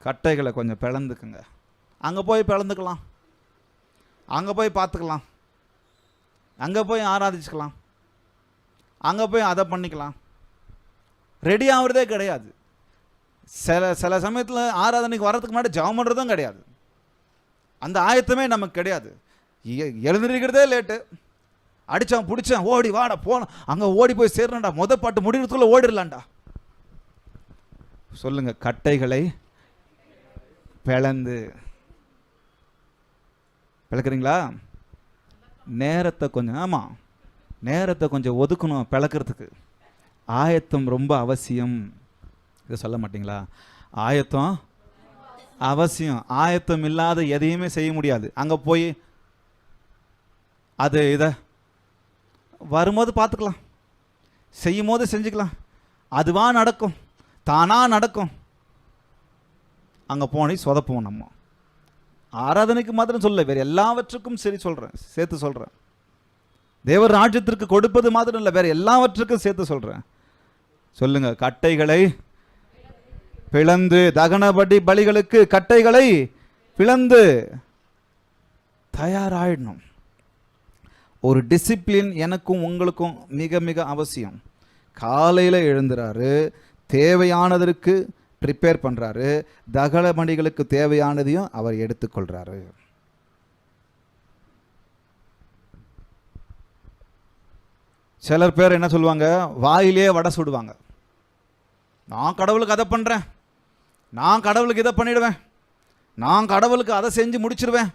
கட்டைகளை கொஞ்சம் பிளந்துக்குங்க. அங்கே போய் பிளந்துக்கலாம், அங்கே போய் பார்த்துக்கலாம், அங்கே போய் ஆராதிச்சுக்கலாம், அங்கே போய் அதை பண்ணிக்கலாம். ரெடி ஆகுறதே கிடையாது. சில சமயத்தில் ஆராதனைக்கு வர்றதுக்கு முன்னாடி ஜெபம் பண்ணுறதும் கிடையாது. அந்த ஆயத்தமே நமக்கு கிடையாது. எழுந்திருக்கிறதே லேட்டு. அடித்தான் பிடிச்சேன், ஓடி வாடா போனோம், அங்கே ஓடி போய் சேரணும்டா, பாட்டு முடிகிறதுக்குள்ளே ஓடிடலாம்டா. சொல்லுங்க, கட்டைகளை பிளக்குறீங்களா? நேரத்தை கொஞ்சம், ஆமாம், நேரத்தை கொஞ்சம் ஒதுக்கணும் பிளக்கிறதுக்கு. ஆயத்தம் ரொம்ப அவசியம். இதை சொல்ல மாட்டீங்களா? ஆயத்தம் அவசியம். ஆயத்தம் இல்லாத எதையுமே செய்ய முடியாது. அங்கே போய் அது இதை வரும்போது பார்த்துக்கலாம், செய்யும் போது செஞ்சுக்கலாம், அதுவாக நடக்கும், தானாக நடக்கும். அங்கே போனி சொதப்புவோம். நம்ம ஆராதனைக்கு மாத்திரம் சொல்ல, வேறு எல்லாவற்றுக்கும் சரி சொல்கிறேன், சேர்த்து சொல்கிறேன். தேவர் ராஜ்யத்திற்கு கொடுப்பது மாத்திரம் இல்லை, வேறு எல்லாவற்றுக்கும் சேர்த்து சொல்கிறேன். சொல்லுங்க, கட்டைகளை பிளந்து, தகனபடி பலிகளுக்கு கட்டைகளை பிளந்து தயாராகிடணும். ஒரு டிசிப்ளின் எனக்கும் உங்களுக்கும் மிக மிக அவசியம். காலையில் எழுந்துறாரு, தேவையானதற்கு ப்ரிப்பேர் பண்ணுறாரு. தகன பலிகளுக்கு தேவையானதையும் அவர் எடுத்துக்கொள்கிறாரு. சிலர் பேர் என்ன சொல்லுவாங்க, வாயிலே வடை சுடுவாங்க. நான் கடவுளுக்கு அதை பண்ணுறேன், நான் கடவுளுக்கு இதை பண்ணிடுவேன், நான் கடவுளுக்கு அதை செஞ்சு முடிச்சிடுவேன்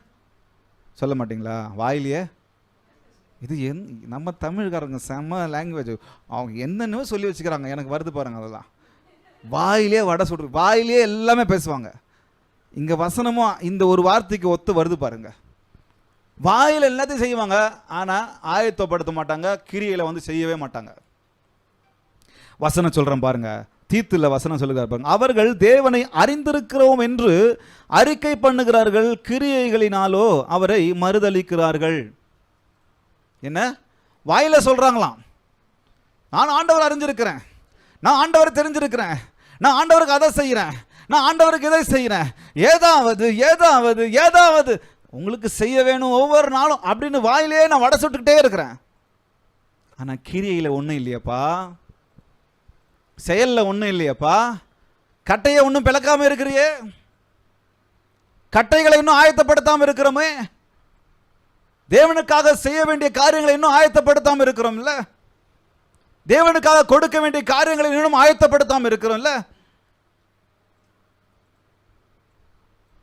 சொல்ல மாட்டிங்களா? வாயிலேயே. இது நம்ம தமிழ்காரங்க செம்ம லாங்குவேஜ். அவங்க என்னென்னவோ சொல்லி வச்சுக்கிறாங்க, எனக்கு வருது பாருங்க. அதெல்லாம் வாயிலே வடை சுடு, வாயிலே எல்லாமே பேசுவாங்க. இங்கே வசனமும் இந்த ஒரு வார்த்தைக்கு ஒத்து வருது பாருங்க. வாயில் எல்லாத்தையும் செய்வாங்க, ஆனால் ஆயத்தப்படுத்த மாட்டாங்க, கிரியையில் வந்து செய்யவே மாட்டாங்க. வசனம் சொல்கிறேன் பாருங்க, தீத்துல வசனம் சொல்லுகிறார் பாருங்க. அவர்கள் தேவனை அறிந்திருக்கிறோம் என்று அறிக்கை பண்ணுகிறார்கள், கிரியைகளினாலோ அவரை மறுதலிக்கிறார்கள். என்ன வாயில சொல்றாங்களாம், நான் ஆண்டவர் அறிஞ்சிருக்கிறேன், நான் ஆண்டவர் தெரிஞ்சிருக்கிறேன், நான் ஆண்டவருக்கு அதை செய்கிறேன், நான் ஆண்டவருக்கு இதை செய்கிறேன், ஏதாவது ஏதாவது ஏதாவது உங்களுக்கு செய்ய வேணும் ஒவ்வொரு நாளும் அப்படின்னு வாயிலே நான் வடை சுட்டுக்கிட்டே இருக்கிறேன். ஆனா கிரியையில ஒன்றும் இல்லையப்பா, செயல்ல ஒன்றும் இல்லையப்பா. கட்டையை ஒன்றும் பிளக்காம இருக்கிறியே, கட்டைகளை இன்னும் ஆயத்தப்படுத்தாம இருக்கிறோமே, தேவனுக்காக செய்ய வேண்டிய காரியங்களை இன்னும் ஆயத்தப்படுத்தாம இருக்கிறோம்ல, தேவனுக்காக கொடுக்க வேண்டிய காரியங்களை இன்னும் ஆயத்தப்படுத்தாம இருக்கிறோம்ல.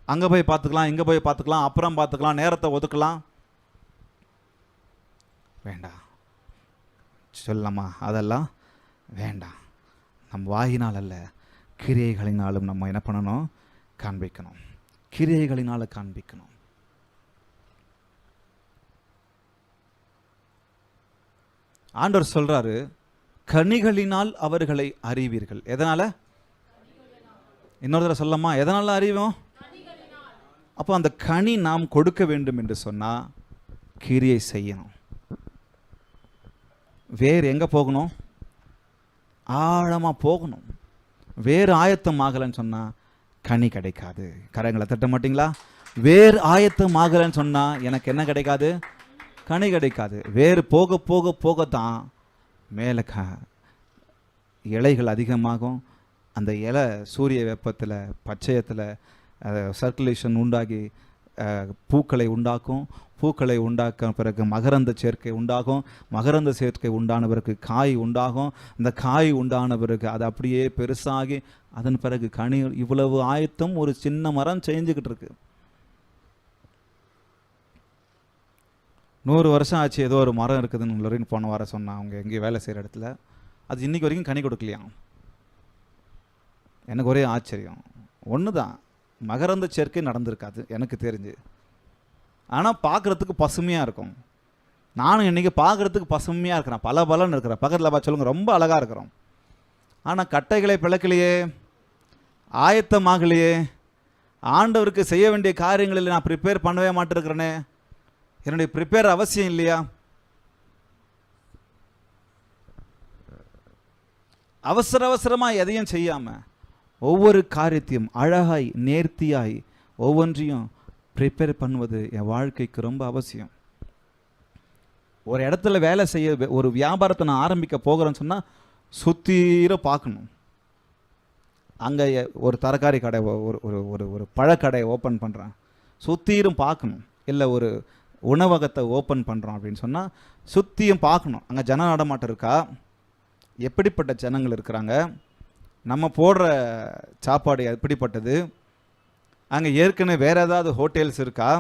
அங்க போய் பார்த்துக்கலாம், இங்க போய் பார்த்துக்கலாம், அப்புறம் பார்த்துக்கலாம், நேரத்தை ஒதுக்கலாம். வேண்டாம் சொல்லலாமா? அதெல்லாம் வேண்டாம். நம் வாயினால் அல்ல, கிரியைகளினாலும் நம்ம என்ன பண்ணணும்? காண்பிக்கணும். கிரியைகளினால காண்பிக்கணும். ஆண்டவர் சொல்றாரு, கனிகளினால் அவர்களை அறிவீர்கள். எதனால? இன்னொரு தடவை சொல்லமா, எதனால அறிவோம்? அப்போ அந்த கனி நாம் கொடுக்க வேண்டும் என்று சொன்னா கிரியை செய்யணும். வேறு எங்க போகணும்? ஆழமா போகணும். வேறு ஆயத்தம் ஆகலன்னு சொன்னா கனி கிடைக்காது. கரங்களை தட்ட மாட்டீங்களா? வேறு ஆயத்தம் ஆகலன்னு சொன்னா எனக்கு என்ன கிடைக்காது? கனி கிடைக்காது. வேறு போக போக போகத்தான் மேலே இலைகள் அதிகமாகும். அந்த இலை சூரிய வெப்பத்தில் பச்சையத்தில் சர்க்குலேஷன் உண்டாகி பூக்களை உண்டாக்கும். பூக்களை உண்டாக்க பிறகு மகரந்த சேர்க்கை உண்டாகும். மகரந்த சேர்க்கை உண்டான பிறகு காய் உண்டாகும். இந்த காய் உண்டான பிறகு அது அப்படியே பெருசாகி அதன் பிறகு கனி. இவ்வளவு ஆயத்தம் ஒரு சின்ன மரம் செஞ்சுக்கிட்டு இருக்கு. 100 வருஷம் ஆச்சு ஏதோ ஒரு மரம் இருக்குதுன்னு லொரின் போன வாரம் சொன்னான். அவங்க எங்கேயும் வேலை செய்கிற இடத்துல அது இன்னைக்கு வரைக்கும் கனி கொடுக்கலையாம். எனக்கு ஒரே ஆச்சரியம். ஒன்று தான், மகரந்த சேர்க்கை நடந்திருக்காது எனக்கு தெரிஞ்சு. ஆனால் பார்க்குறதுக்கு பசுமையாக இருக்கும். நானும் இன்றைக்கி பார்க்குறதுக்கு பசுமையாக இருக்கிறேன், பல பலன்னு இருக்கிறேன். பக்கத்தில் பார்த்து சொல்லுங்கள், ரொம்ப அழகாக இருக்கிறோம். ஆனால் கட்டைகளை பிளக்கலையே, ஆயத்தமாகலையே, ஆண்டவருக்கு செய்ய வேண்டிய காரியங்களில் நான் ப்ரிப்பேர் பண்ணவே மாட்டேருக்கிறேனே. என்னுடைய ப்ரிப்பேர் அவசியம் இல்லையா? அவசர அவசரமாக எதையும் செய்யாமல் ஒவ்வொரு காரியத்தையும் அழகாய் நேர்த்தியாய் ஒவ்வொன்றையும் ப்ரிப்பேர் பண்ணுவது என் வாழ்க்கைக்கு ரொம்ப அவசியம். ஒரு இடத்துல வேலை செய்ய, ஒரு வியாபாரத்தை நான் ஆரம்பிக்க போகிறேன்னு சொன்னால் சுத்தீர பார்க்கணும். அங்கே ஒரு தரக்காரி கடை, ஒரு ஒரு ஒரு பழக்கடையை ஓப்பன் பண்ணுறேன், சுத்தீரும் பார்க்கணும். இல்லை ஒரு உணவகத்தை ஓப்பன் பண்ணுறோம் அப்படின்னு சொன்னால் சுற்றியும் பார்க்கணும். அங்கே ஜன நடமாட்டம் இருக்கா, எப்படிப்பட்ட ஜனங்கள் இருக்கிறாங்க, நம்ம போடுற சாப்பாடு எப்படிப்பட்டது, அங்கே ஏற்கனவே வேறு ஏதாவது ஹோட்டல்ஸ் இருக்கா,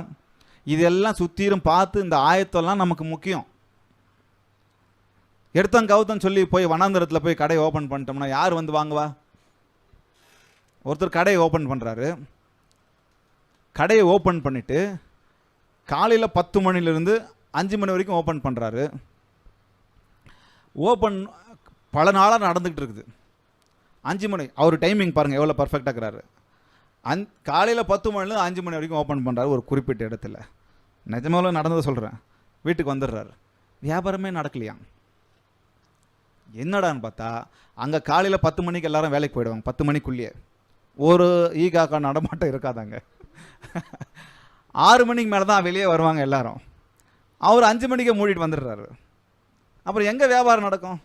இதெல்லாம் சுற்றிலும் பார்த்து இந்த ஆயத்தம்லாம் நமக்கு முக்கியம். எடுத்தம் கவுத்தம் சொல்லி போய் வனாந்தரத்தில் போய் கடை ஓப்பன் பண்ணிட்டோம்னா யார் வந்து வாங்குவா? ஒருத்தர் கடையை ஓப்பன் பண்ணுறாரு. கடையை ஓப்பன் பண்ணிவிட்டு காலையில் 10 மணிலேருந்து 5 மணி வரைக்கும் ஓப்பன் பண்ணுறாரு. ஓப்பன் பல நாளாக நடந்துக்கிட்டு இருக்குது. 5 மணி அவர் டைமிங் பாருங்கள் எவ்வளோ பர்ஃபெக்டாக இருக்கிறாரு. காலையில் 10 மணிலேருந்து 5 மணி வரைக்கும் ஓப்பன் பண்ணுறாரு ஒரு குறிப்பிட்ட இடத்துல. நிஜமாவில் நடந்ததை சொல்கிறேன். வீட்டுக்கு வந்துடுறாரு, வியாபாரமே நடக்கலையாம். என்னடான்னு பார்த்தா அங்கே காலையில் 10 மணிக்கு எல்லாரும் வேலைக்கு போயிடுவாங்க. 10 மணிக்குள்ளேயே ஒரு ஈகாக்கா நடமாட்டம் இருக்காதாங்க. 6 மணிக்கு மேலே தான் வெளியே வருவாங்க எல்லாரும். அவர் 5 மணிக்கே மூடிட்டு வந்துடுறாரு. அப்புறம் எங்கே வியாபாரம் நடக்கும்?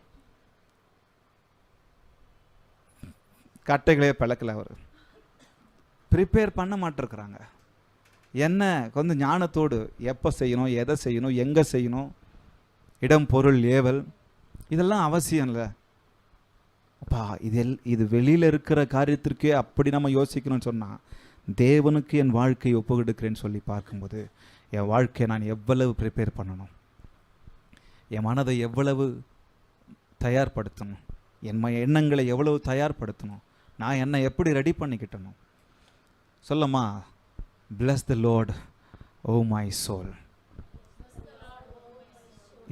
கட்டைகளே பிளக்கல. அவர் ப்ரிப்பேர் பண்ண மாட்டிருக்கிறாங்க. என்ன கொஞ்சம் ஞானத்தோடு எப்போ செய்யணும், எதை செய்யணும், எங்கே செய்யணும், இடம் பொருள் ஏவல், இதெல்லாம் அவசியம் இல்லை. அப்பா இது வெளியில் இருக்கிற காரியத்திற்கே அப்படி நம்ம யோசிக்கணும்னு சொன்னால், தேவனுக்கு என் வாழ்க்கையை ஒப்புக்கொடுக்கிறேன்னு சொல்லி பார்க்கும்போது என் வாழ்க்கையை நான் எவ்வளவு ப்ரிப்பேர் பண்ணணும், என் மனதை எவ்வளவு தயார்படுத்தணும், என் எண்ணங்களை எவ்வளவு தயார்படுத்தணும், நான் என்னை எப்படி ரெடி பண்ணிக்கிட்டணும். சொல்லம்மா, bless the Lord oh my soul.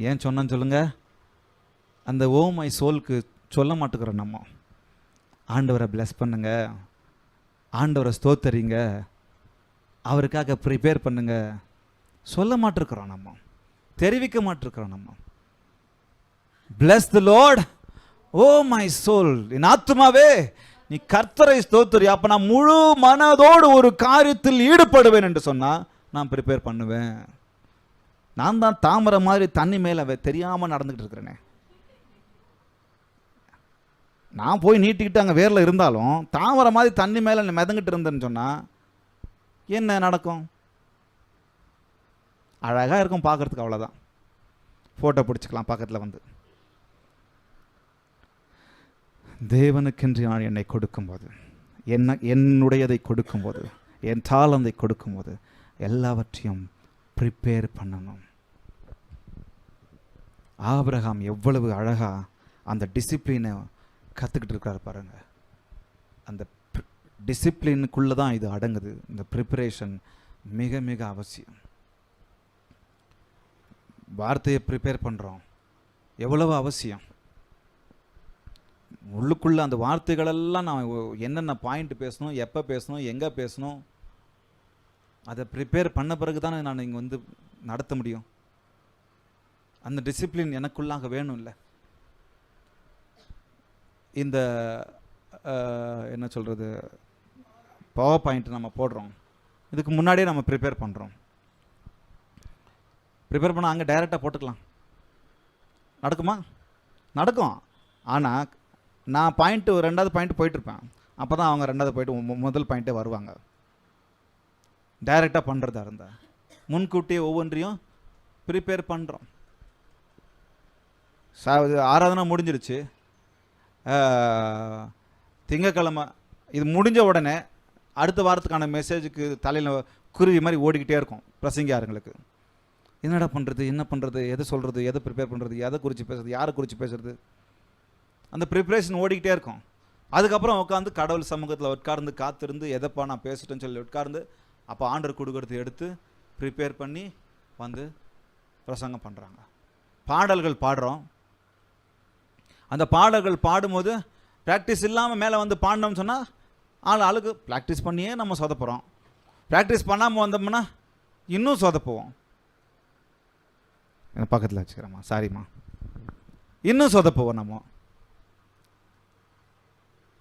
ஏன் சொன்னேன்னு சொல்லுங்க. அந்த ஓ மை சோலுக்கு சொல்ல மாட்டேங்கிறோம் நம்ம. ஆண்டவரை பிளஸ் பண்ணுங்க, ஆண்டவரை ஸ்தோத்தரிங்க, அவருக்காக ப்ரிப்பேர் பண்ணுங்க சொல்ல மாட்டிருக்கிறோம் நம்ம, தெரிவிக்க மாட்டிருக்கிறோம் நம்ம. bless the Lord oh my soul. என் ஆத்துமாவே நீ கர்த்தரை ஸ்தோத்திரி. அப்போ நான் முழு மனதோடு ஒரு காரியத்தில் ஈடுபடுவேன் என்று சொன்னால் நான் ப்ரிப்பேர் பண்ணுவேன். நான் தான் தாமரை மாதிரி தண்ணி மேலே தெரியாமல் நடந்துக்கிட்டு இருக்கிறேனே. நான் போய் நீட்டிக்கிட்டு அங்கே வேரில் இருந்தாலும் தாமரை மாதிரி தண்ணி மேலே மிதங்கிட்டு இருந்தேன்னு சொன்னால் என்ன நடக்கும்? அழகாக இருக்கும் பார்க்குறதுக்கு, அவ்வளோதான். ஃபோட்டோ பிடிச்சிக்கலாம் பக்கத்தில் வந்து. தேவனுக்கென்று நான் என்னை கொடுக்கும்போது, என்னுடையதை கொடுக்கும்போது, என் தாளந்தை கொடுக்கும்போது எல்லாவற்றையும் ப்ரிப்பேர் பண்ணணும். ஆபிரகாம் எவ்வளவு அழகா அந்த டிசிப்ளினை கற்றுக்கிட்டு இருக்கார் பாருங்க. அந்த டிசிப்ளினுக்குள்ளே தான் இது அடங்குது. இந்த ப்ரிப்பரேஷன் மிக மிக அவசியம். வார்த்தையை ப்ரிப்பேர் பண்ணுறோம், எவ்வளவு அவசியம். உள்ளுக்குள்ளே அந்த வார்த்தைகளெல்லாம் நான் என்னென்ன பாயிண்ட் பேசணும், எப்போ பேசணும், எங்கே பேசணும், அதை ப்ரிப்பேர் பண்ண பிறகு தானே நான் இங்கே வந்து நடத்த முடியும். அந்த டிசிப்ளின் எனக்குள்ளாக வேணும். இல்லை இந்த என்ன சொல்கிறது, பவர் பாயிண்ட் நம்ம போடுறோம், இதுக்கு முன்னாடியே நம்ம ப்ரிப்பேர் பண்ணுறோம். ப்ரிப்பேர் பண்ணால் அங்கே டைரெக்டாக போட்டுக்கலாம். நடக்குமா? நடக்கும். ஆனால் நான் பாயிண்ட்டு ரெண்டாவது பாயிண்ட் போயிட்டுருப்பேன், அப்போ தான் அவங்க ரெண்டாவது பாயிண்ட் முதல் பாயிண்ட்டே வருவாங்க. டைரெக்டாக பண்ணுறதா இருந்தால் முன்கூட்டியே ஒவ்வொன்றையும் ப்ரிப்பேர் பண்ணுறோம். ஆராதனை முடிஞ்சிருச்சு, திங்கக்கிழமை இது முடிஞ்ச உடனே அடுத்த வாரத்துக்கான மெசேஜுக்கு தலையில் குருவி மாதிரி ஓடிக்கிட்டே இருக்கும் பிரசங்கியாருங்களுக்கு. என்னடா பண்ணுறது, என்ன பண்ணுறது, எதை சொல்கிறது, எதை ப்ரிப்பேர் பண்ணுறது, எதை குறித்து பேசுறது, யாரை குறித்து பேசுறது, அந்த ப்ரிப்ரேஷன் ஓடிக்கிட்டே இருக்கும். அதுக்கப்புறம் உட்காந்து கடவுள் சமூகத்தில் உட்கார்ந்து காத்திருந்து எதைப்பா நான் பேசிட்டேன்னு சொல்லி உட்கார்ந்து அப்போ ஆண்டர் கொடுக்கறது எடுத்து ப்ரிப்பேர் பண்ணி வந்து பிரசங்கம் பண்ணுறாங்க. பாடல்கள் பாடுறோம், அந்த பாடல்கள் பாடும்போது ப்ராக்டிஸ் இல்லாமல் மேலே வந்து பாடினோம்னு சொன்னால் ஆளுக்கு ப்ராக்டிஸ் பண்ணியே நம்ம சொதப்புறோம். ப்ராக்டிஸ் பண்ணாமல் வந்தோம்னா இன்னும் சொதப்புவோம். என் பக்கத்தில் வச்சுக்கிறேம்மா, சாரிம்மா, இன்னும் சொதப்புவோம் நம்ம.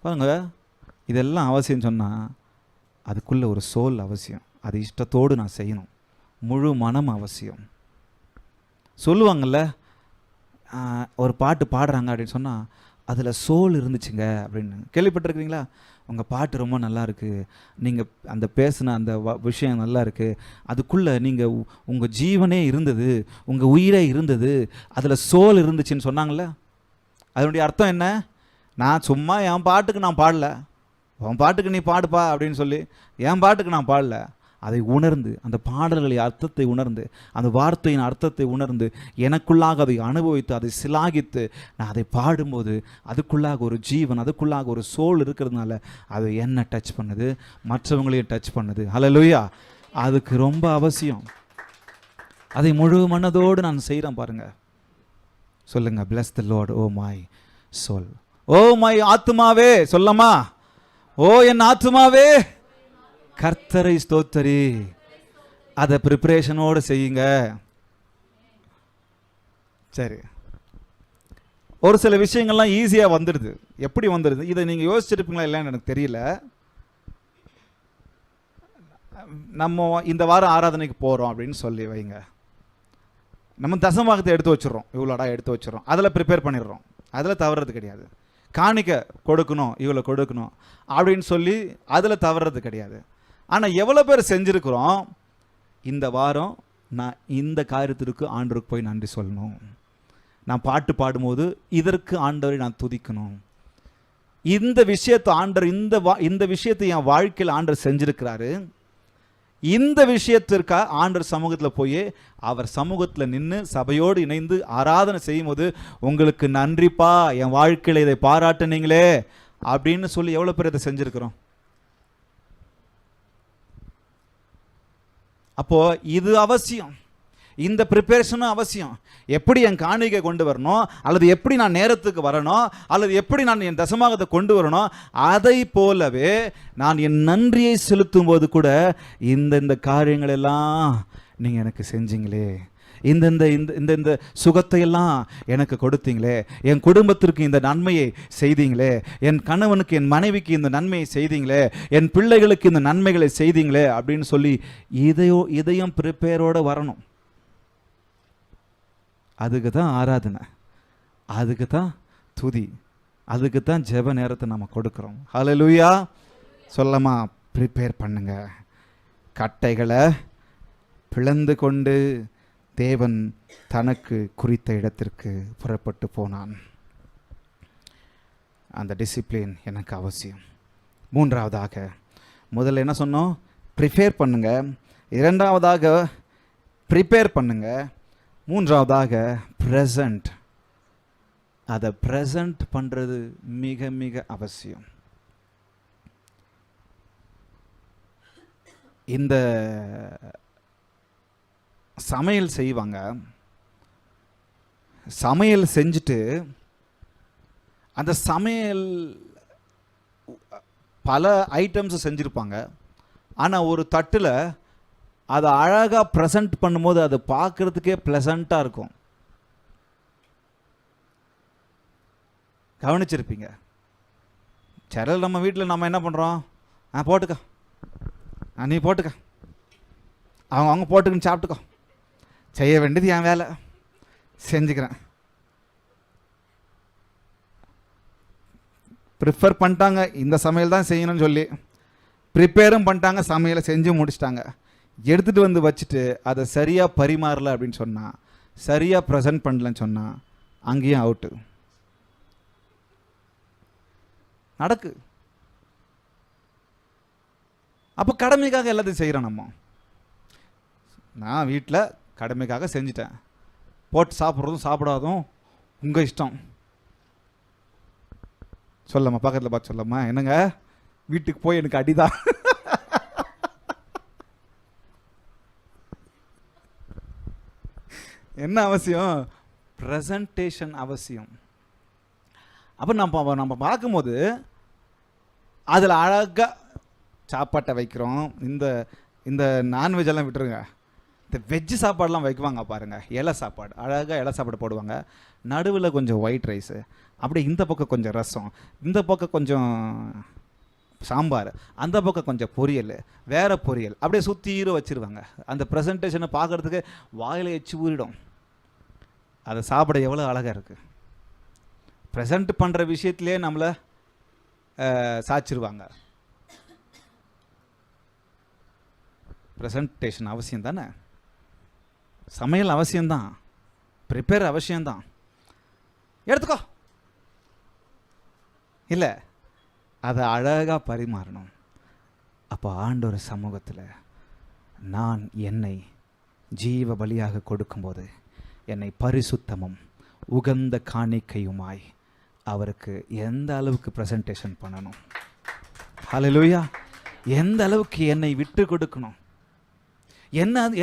பாருங்க, இதெல்லாம் அவசியம் சொன்னால் அதுக்குள்ளே ஒரு சோல் அவசியம். அது இஷ்டத்தோடு நான் செய்யணும், முழு மனம் அவசியம். சொல்லுவாங்கள்ல, ஒரு பாட்டு பாடுறாங்க அப்படின்னு சொன்னால் அதில் சோல் இருந்துச்சுங்க அப்படின்னு கேள்விப்பட்டிருக்கிறீங்களா? உங்கள் பாட்டு ரொம்ப நல்லா இருக்குது, நீங்கள் அந்த பேசின அந்த விஷயம் நல்லா இருக்குது, அதுக்குள்ளே நீங்கள் உங்கள் ஜீவனே இருந்தது, உங்கள் உயிரே இருந்தது, அதில் சோல் இருந்துச்சுன்னு சொன்னாங்களே. அதனுடைய அர்த்தம் என்ன? நான் சும்மா என் பாட்டுக்கு நான் பாடல, உன் பாட்டுக்கு நீ பாடுப்பா அப்படின்னு சொல்லி என் பாட்டுக்கு நான் பாடல. அதை உணர்ந்து, அந்த பாடல்களின் அர்த்தத்தை உணர்ந்து, அந்த வார்த்தையின் அர்த்தத்தை உணர்ந்து, எனக்குள்ளாக அதை அனுபவித்து, அதை சிலாகித்து நான் அதை பாடும்போது அதுக்குள்ளாக ஒரு ஜீவன், அதுக்குள்ளாக ஒரு சோல் இருக்கிறதுனால அது என்ன டச் பண்ணுது, மற்றவங்களையும் டச் பண்ணுது. ஹல்லேலூயா! அதுக்கு ரொம்ப அவசியம். அதை முழு மனதோடு நான் செய்கிறேன் பாருங்க. சொல்லுங்க, bless the Lord oh my soul. Oh my ஆத்துமாவே, சொல்லமா, ஓ என் ஆத்துமாவே கர்த்தரை ஸ்தோத்தரி. அதை ப்ரிப்பரேஷனோடு செய்யுங்க. சரி, ஒரு சில விஷயங்கள்லாம் ஈஸியாக வந்துடுது. எப்படி வந்துடுது? இதை நீங்கள் யோசிச்சிருப்பீங்களா இல்லைன்னு எனக்கு தெரியல. நம்ம இந்த வாரம் ஆராதனைக்கு போகிறோம் அப்படின்னு சொல்லி வைங்க, நம்ம தசமபாகத்தை எடுத்து வச்சிடறோம், இவ்வளோடா எடுத்து வச்சிடறோம், அதில் ப்ரிப்பேர் பண்ணிடுறோம், அதில் தவறுறது கிடையாது. காணிக்க கொடுக்கணும், இவ்வளோ கொடுக்கணும் அப்படின்னு சொல்லி அதில் தவறுறது கிடையாது. ஆனால் எவ்வளோ பேர் செஞ்சுருக்கிறோம், இந்த வாரம் நான் இந்த காரியத்திற்கு ஆண்டவருக்கு போய் நன்றி சொல்லணும், நான் பாட்டு பாடும்போது இதற்கு ஆண்டவரை நான் துதிக்கணும், இந்த விஷயத்தை ஆண்டவர் இந்த விஷயத்தை என் வாழ்க்கையில் ஆண்டவர் செஞ்சிருக்கிறாரு, இந்த விஷயத்திற்காக ஆண்டவர் சமூகத்தில் போய் அவர் சமூகத்தில் நின்று சபையோடு இணைந்து ஆராதனை செய்யும்போது உங்களுக்கு நன்றிப்பா, என் வாழ்க்கையில் இதை பாராட்டுனீங்களே அப்படின்னு சொல்லி எவ்வளோ பேர் இதை செஞ்சுருக்கிறோம். அப்போது இது அவசியம், இந்த ப்ரிப்பரேஷனும் அவசியம். எப்படி என் காணிக்கை கொண்டு வரணும், அல்லது எப்படி நான் நேரத்துக்கு வரணும், அல்லது எப்படி நான் என் தசமாகத்தை கொண்டு வரணும், அதை போலவே நான் என் நன்றியை செலுத்தும் போது கூட இந்த காரியங்கள் எல்லாம் நீங்கள் எனக்கு செஞ்சீங்களே, இந்த சுகத்தையெல்லாம் எனக்கு கொடுத்தீங்களே, என் குடும்பத்திற்கு இந்த நன்மையை செய்தீங்களே, என் கணவனுக்கு என் மனைவிக்கு இந்த நன்மையை செய்தீங்களே, என் பிள்ளைகளுக்கு இந்த நன்மைகளை செய்தீங்களே அப்படின்னு சொல்லி இதையும் ப்ரிப்பேரோடு வரணும். அதுக்கு தான் ஆராதனை, அதுக்கு தான் துதி, அதுக்கு தான் ஜெப நேரத்தை நம்ம கொடுக்குறோம். ஹல்லேலூயா. சொல்லமா ப்ரிப்பேர் பண்ணுங்க. கட்டைகளை பிளந்து கொண்டு தேவன் தனக்கு குறித்த இடத்திற்கு புறப்பட்டு போனான். அந்த டிசிப்ளின் எனக்கு அவசியம். மூன்றாவதாக, முதல்ல என்ன சொன்னோம், ப்ரிப்பேர் பண்ணுங்க. இரண்டாவதாக ப்ரிப்பேர் பண்ணுங்க. மூன்றாவதாக ப்ரெசண்ட். அதை ப்ரெசண்ட் பண்ணுறது மிக மிக அவசியம். இந்த சமையல் செய்வாங்க, சமையல் செஞ்சுட்டு அந்த சமையல் பல ஐட்டம்ஸ் செஞ்சுருப்பாங்க, ஆனால் ஒரு தட்டில் அதை அழகாக ப்ரெசண்ட் பண்ணும்போது அது பார்க்குறதுக்கே ப்ளசண்ட்டாக இருக்கும். கவனிச்சிருப்பீங்க. சரி, நம்ம வீட்டில் நம்ம என்ன பண்ணுறோம், போட்டுக்க, நீ போட்டுக்க, அவங்க போட்டுக்குன்னு சாப்பிட்டுக்கோ, செய்ய வேண்டியது என் வேலை, செஞ்சுக்கிறேன். ப்ரிஃபர் பண்ணிட்டாங்க இந்த சமையல் தான் செய்யணும்னு சொல்லி, ப்ரிப்பேரும் பண்ணிட்டாங்க, சமையலை செஞ்சு முடிச்சிட்டாங்க. எடுத்துகிட்டு வந்து வச்சுட்டு அதை சரியாக பரிமாறலை அப்படின்னு சொன்னால், சரியாக ப்ரெசன்ட் பண்ணலன்னு சொன்னால் அங்கேயும் அவுட்டு நடக்கு. அப்போ கடமைக்காக எல்லாத்தையும் செய்கிறோம் நம்ம. நான் வீட்டில் கடமைக்காக செஞ்சிட்டேன், போட்டு சாப்பிட்றதும் சாப்பிடாதும் உங்கள் இஷ்டம். சொல்லம்மா, பக்கத்தில் பார்த்து சொல்லம்மா, என்னங்க வீட்டுக்கு போய் எனக்கு அடிதான். என்ன அவசியம், ப்ரெசன்டேஷன் அவசியம். அப்போ நம்ம பார்க்கும்போது அதில் அழகாக சாப்பாட்டை வைக்கிறோம். இந்த நான்வெஜ்ஜெல்லாம் விட்டுருங்க, இந்த வெஜ்ஜு சாப்பாடெலாம் வைக்குவாங்க பாருங்கள், இலை சாப்பாடு, அழகாக இலை சாப்பாடு போடுவாங்க. நடுவில் கொஞ்சம் ஒயிட் ரைஸு, அப்படியே இந்த பக்கம் கொஞ்சம் ரசம், இந்த பக்கம் கொஞ்சம் சாம்பார், அந்த பக்கம் கொஞ்சம் பொரியல், வேறு பொரியல், அப்படியே சுற்றிரும் வச்சுருவாங்க. அந்த ப்ரெசன்டேஷனை பார்க்குறதுக்கு வாயில் எச்சு ஊறிடும். அதை சாப்பிட எவ்வளோ அழகாக இருக்குது. ப்ரெசண்ட் பண்ணுற விஷயத்துலேயே நம்மளை சாய்ச்சிருவாங்க. ப்ரெசன்டேஷன் அவசியம் தானே, சமையல் அவசியம்தான், ப்ரிப்பேர் அவசியம்தான். எடுத்துக்கோ இல்லை, அதை அழகாக பரிமாறணும். அப்போ ஆண்டவர் சமூகத்தில் நான் என்னை ஜீவ பலியாக கொடுக்கும்போது என்னை பரிசுத்தமும் உகந்த காணிக்கையுமாய் அவருக்கு எந்த அளவுக்கு ப்ரெசன்டேஷன் பண்ணணும், ஹல்லேலூயா, எந்த அளவுக்கு என்னை விட்டு கொடுக்கணும்,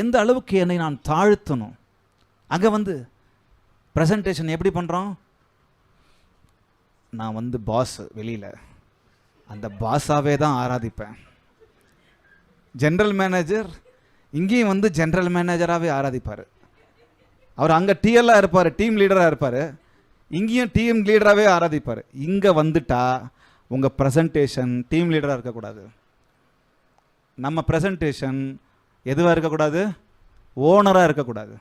எந்த அளவுக்கு என்னை நான் தாழ்த்தணும். அங்கே ப்ரெசன்டேஷன் எப்படி பண்ணுறோம், நான் பாஸ், வெளியில் அந்த பாஸாகவே தான் ஆராதிப்பேன். ஜென்ரல் மேனேஜர் இங்கேயும் ஜென்ரல் மேனேஜராகவே ஆராதிப்பார். அவர் அங்கே டிஎல்லாக இருப்பார், டீம் லீடராக இருப்பார், இங்கேயும் டீம் லீடராகவே ஆராதிப்பார். இங்கே வந்துட்டா உங்கள் ப்ரெசன்டேஷன் டீம் லீடராக இருக்கக்கூடாது. நம்ம ப்ரெசன்டேஷன் எதுவாக இருக்கக்கூடாது, ஓனராக இருக்கக்கூடாது.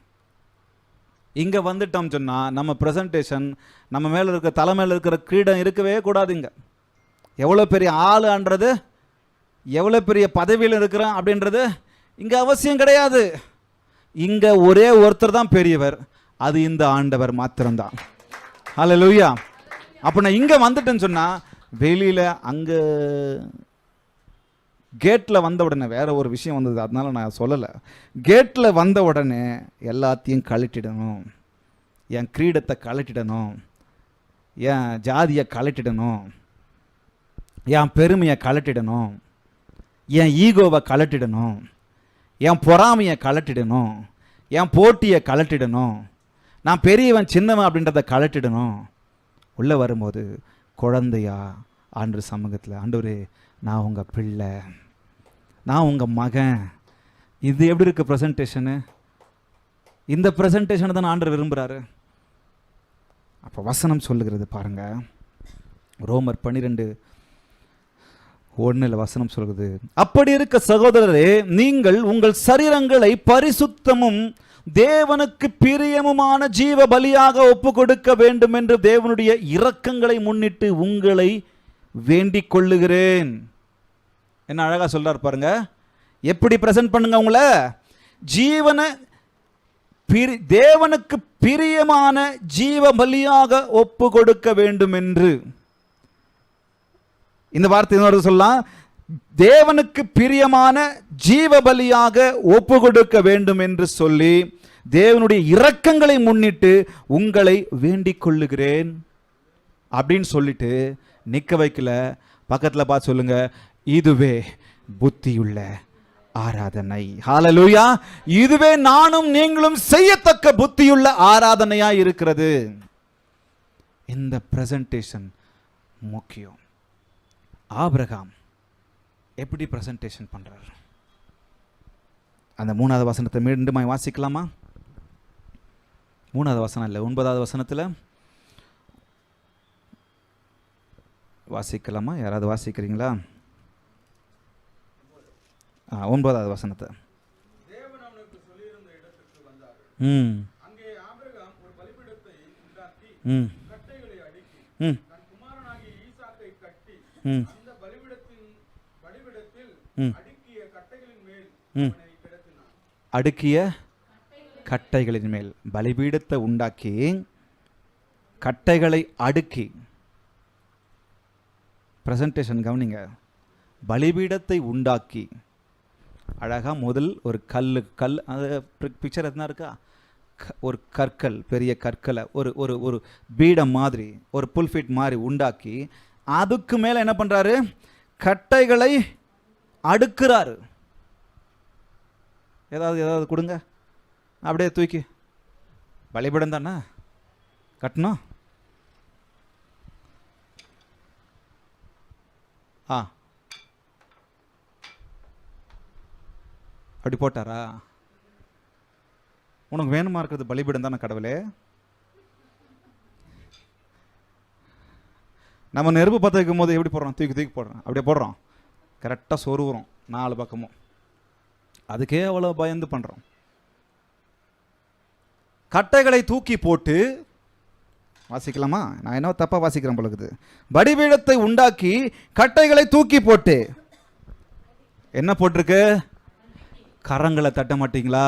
இங்கே வந்துட்டோம் சொன்னால் நம்ம ப்ரெசன்டேஷன், நம்ம மேலே இருக்கிற தலை மேலே இருக்கிற கிரீடம் இருக்கவே கூடாதுங்க. எவ்வளோ பெரிய ஆளுன்றது, எவ்வளோ பெரிய பதவியில் இருக்கிறோம் அப்படின்றது இங்கே அவசியம் கிடையாது. இங்கே ஒரே ஒருத்தர் தான் பெரியவர், அது இந்த ஆண்டவர் மாத்திரம்தான். ஹல்லேலூயா. அப்போ நான் இங்கே வந்துட்டேன்னு சொன்னால், வெளியில் அங்கே கேட்டில் வந்த உடனே வேற ஒரு விஷயம் வந்தது, அதனால நான் சொல்லலை. கேட்டில் வந்த உடனே எல்லாத்தையும் கழட்டிடணும், என் கிரீடத்தை கழட்டிடணும், என் ஜாதியை கழட்டிடணும், என் பெருமையை கழட்டிடணும், என் ஈகோவை கழட்டிடணும், என் பொறாமையை கழட்டிடணும், என் போட்டியை கழட்டிடணும், நான் பெரியவன் சின்னவன் அப்படின்றத கழட்டிடணும். உள்ளே வரும்போது குழந்தையா ஆண்டு சமூகத்தில், ஆண்டவரே நான் உங்கள் பிள்ளை, நான் உங்கள் மகன். இது எப்படி இருக்குது ப்ரெசன்டேஷனு? இந்த ப்ரெசன்டேஷனை தான் ஆண்டவர் விரும்புகிறாரு. அப்போ வசனம் சொல்லுகிறது பாருங்க, ரோமர் 12:1 வசனம் சொல்லுகிறது, அப்படி இருக்க சகோதரரே, நீங்கள் உங்கள் சரீரங்களை பரிசுத்தமும் தேவனுக்கு பிரியமுமான ஜீவ பலியாக ஒப்பு கொடுக்க வேண்டும் என்று தேவனுடைய இரக்கங்களை முன்னிட்டு உங்களை வேண்டிக் கொள்ளுகிறேன். என்ன அழகா சொல்றார் பாருங்க. எப்படி பிரசன்ட் பண்ணுங்க உங்களை? தேவனுக்கு பிரியமான ஜீவ பலியாக ஒப்பு கொடுக்க வேண்டும் என்று. இந்த வார்த்தை இன்னொரு சொல்லலாம், தேவனுக்கு பிரியமான ஜீவ பலியாக ஒப்பு கொடுக்க வேண்டும் என்று சொல்லி தேவனுடைய இரக்கங்களை முன்னிட்டு உங்களை வேண்டிக் கொள்ளுகிறேன் அப்படின்னு சொல்லிட்டு நிக்க வைக்கல, பக்கத்துல பார்த்து சொல்லுங்க, இதுவே புத்தியுள்ள ஆராதனை. ஹல்லேலூயா. இதுவே நானும் நீங்களும் செய்யத்தக்க புத்தியுள்ள ஆராதனையா இருக்கிறது. இந்த பிரசன்டேஷன் முக்கியம். ஆபிரகாம் எப்படி பிரசன்டேஷன் பண்றார்? அந்த 3வது வசனத்தை மீண்டும் வாசிக்கலாமா? 3வது வசனம் இல்லை, 9வது வசனத்தில் வாசிக்கலாமா? யாராவது வாசிக்கிறீங்களா? 9வது வசனத்தை. அடுக்கிய கட்டைகளின் மேல் பலிபீடத்தை உண்டாக்கி, கட்டைகளை அடுக்கி, பிரசன்டேஷன் கவனிங்க, பலிபீடத்தை உண்டாக்கி, அழகா முதல் ஒரு கல் அது பிக்சர் எதுனா இருக்கா, ஒரு கற்கள், பெரிய கற்களை ஒரு ஒரு ஒரு பீடம் மாதிரி, ஒரு புல்ஃபிட் மாதிரி உண்டாக்கி, அதுக்கு மேலே என்ன பண்றாரு? கட்டைகளை அடுக்கிறாரு. ஏதாவது கொடுங்க, அப்படியே தூக்கி, பலிபீடம் தானே கட்டணும். அப்படி போட்டாரா? உனக்கு வேணுமா இருக்கிறது பலிபீடம் தானே கடவுளே? நம்ம நெருப்பு பற்ற வைக்கும் போது எப்படி போடுறோம்? தூக்கி போடுறோம், அப்படியே போடுறோம், கரெக்டாக சொருவுறோம் 4 பக்கமும். அதுக்கே அவ்வளோ பயந்து பண்ணுறோம். கட்டைகளை தூக்கி போட்டு, வாசிக்கலாமா? நான் என்ன தப்பாக வாசிக்கிறேன் பொழுது. பலிபீடத்தை உண்டாக்கி கட்டைகளை தூக்கி போட்டு, என்ன போட்டிருக்கு? கரங்களை தட்ட மாட்டீங்களா?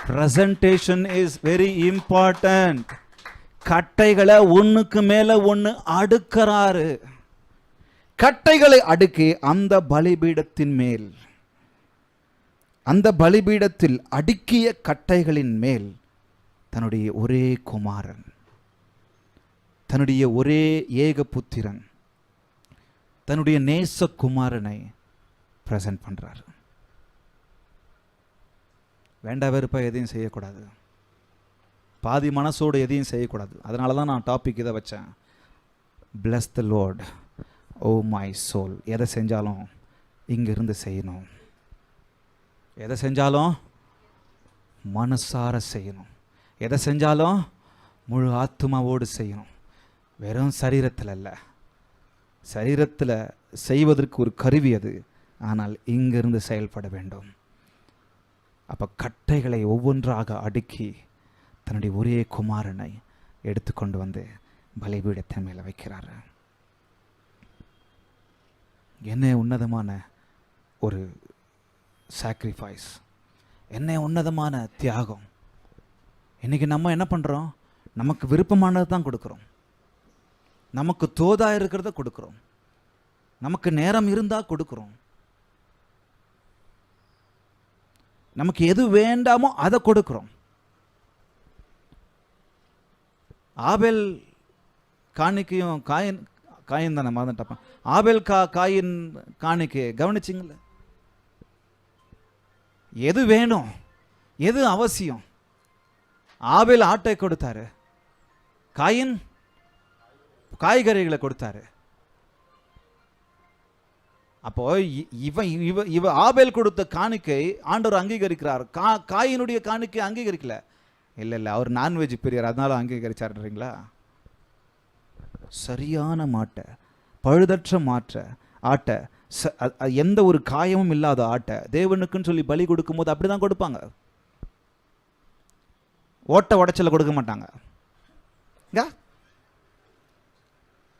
Presentation is very important. கட்டைகளை ஒன்றுக்கு மேலே ஒன்று அடுக்கிறாரு. கட்டைகளை அடுக்கி அந்த பலிபீடத்தின் மேல், அந்த பலிபீடத்தில் அடுக்கிய கட்டைகளின் மேல் தன்னுடைய ஒரே குமாரன், தன்னுடைய ஒரே ஏக புத்திரன், தன்னுடைய நேச குமாரனை பிரசன்ட் பண்றார். வேண்டா வெறுப்பா எதையும் செய்யக்கூடாது, பாதி மனசோடு எதையும் செய்யக்கூடாது. அதனால தான் நான் டாபிக் இதை வச்சேன், bless the Lord oh my soul. எதை செஞ்சாலும் இங்கிருந்து செய்யணும், எதை செஞ்சாலும் மனசார செய்யணும், எதை செஞ்சாலும் முழு ஆத்மாவோடு செய்யணும். வெறும் சரீரத்தில் அல்ல, சரீரத்தில் செய்வதற்கு ஒரு கருவி அது, ஆனால் இங்கிருந்து செயல்பட வேண்டும். அப்போ கட்டைகளை ஒவ்வொன்றாக அடுக்கி தன்னுடைய ஒரே குமாரனை எடுத்துக்கொண்டு வந்து பலிபீடத்தின் மேலே வைக்கிறார். என்ன உன்னதமான ஒரு சாக்ரிஃபைஸ், என்ன உன்னதமான தியாகம். இன்னைக்கு நம்ம என்ன பண்ணுறோம்? நமக்கு விருப்பமானது தான் கொடுக்குறோம், நமக்கு தோதா இருக்கிறத கொடுக்குறோம், நமக்கு நேரம் இருந்தால் கொடுக்குறோம், நமக்கு எது வேண்டாமோ அதை கொடுக்குறோம். ஆபேல் காணிக்கையும் காயின் தானே மறந்துட்டப்ப, ஆபேல் காயின் காணிக்கையை கவனிச்சிங்கள? எது வேணும், எது அவசியம்? ஆபேல் ஆட்டை கொடுத்தாரு, காயின் காய்கறிகளை கொடுத்தாரு. அப்போ இவ ஆபேல் கொடுத்த காணிக்கை ஆண்டவர் அங்கீகரிக்கிறார், காயினுடைய காணிக்கை அங்கீகரிக்கல. இல்லை அவர் நான்வெஜ் பிரியர், அதனால அங்கீகரிச்சாருன்றீங்களா? சரியான மாட்டை, பழுதற்ற ஆட்டை, எந்த ஒரு காயமும் இல்லாத ஆட்டை தேவனுக்குன்னு சொல்லி பலி கொடுக்கும்போது அப்படிதான் கொடுப்பாங்க. ஓட்ட உடைச்சல கொடுக்க மாட்டாங்க,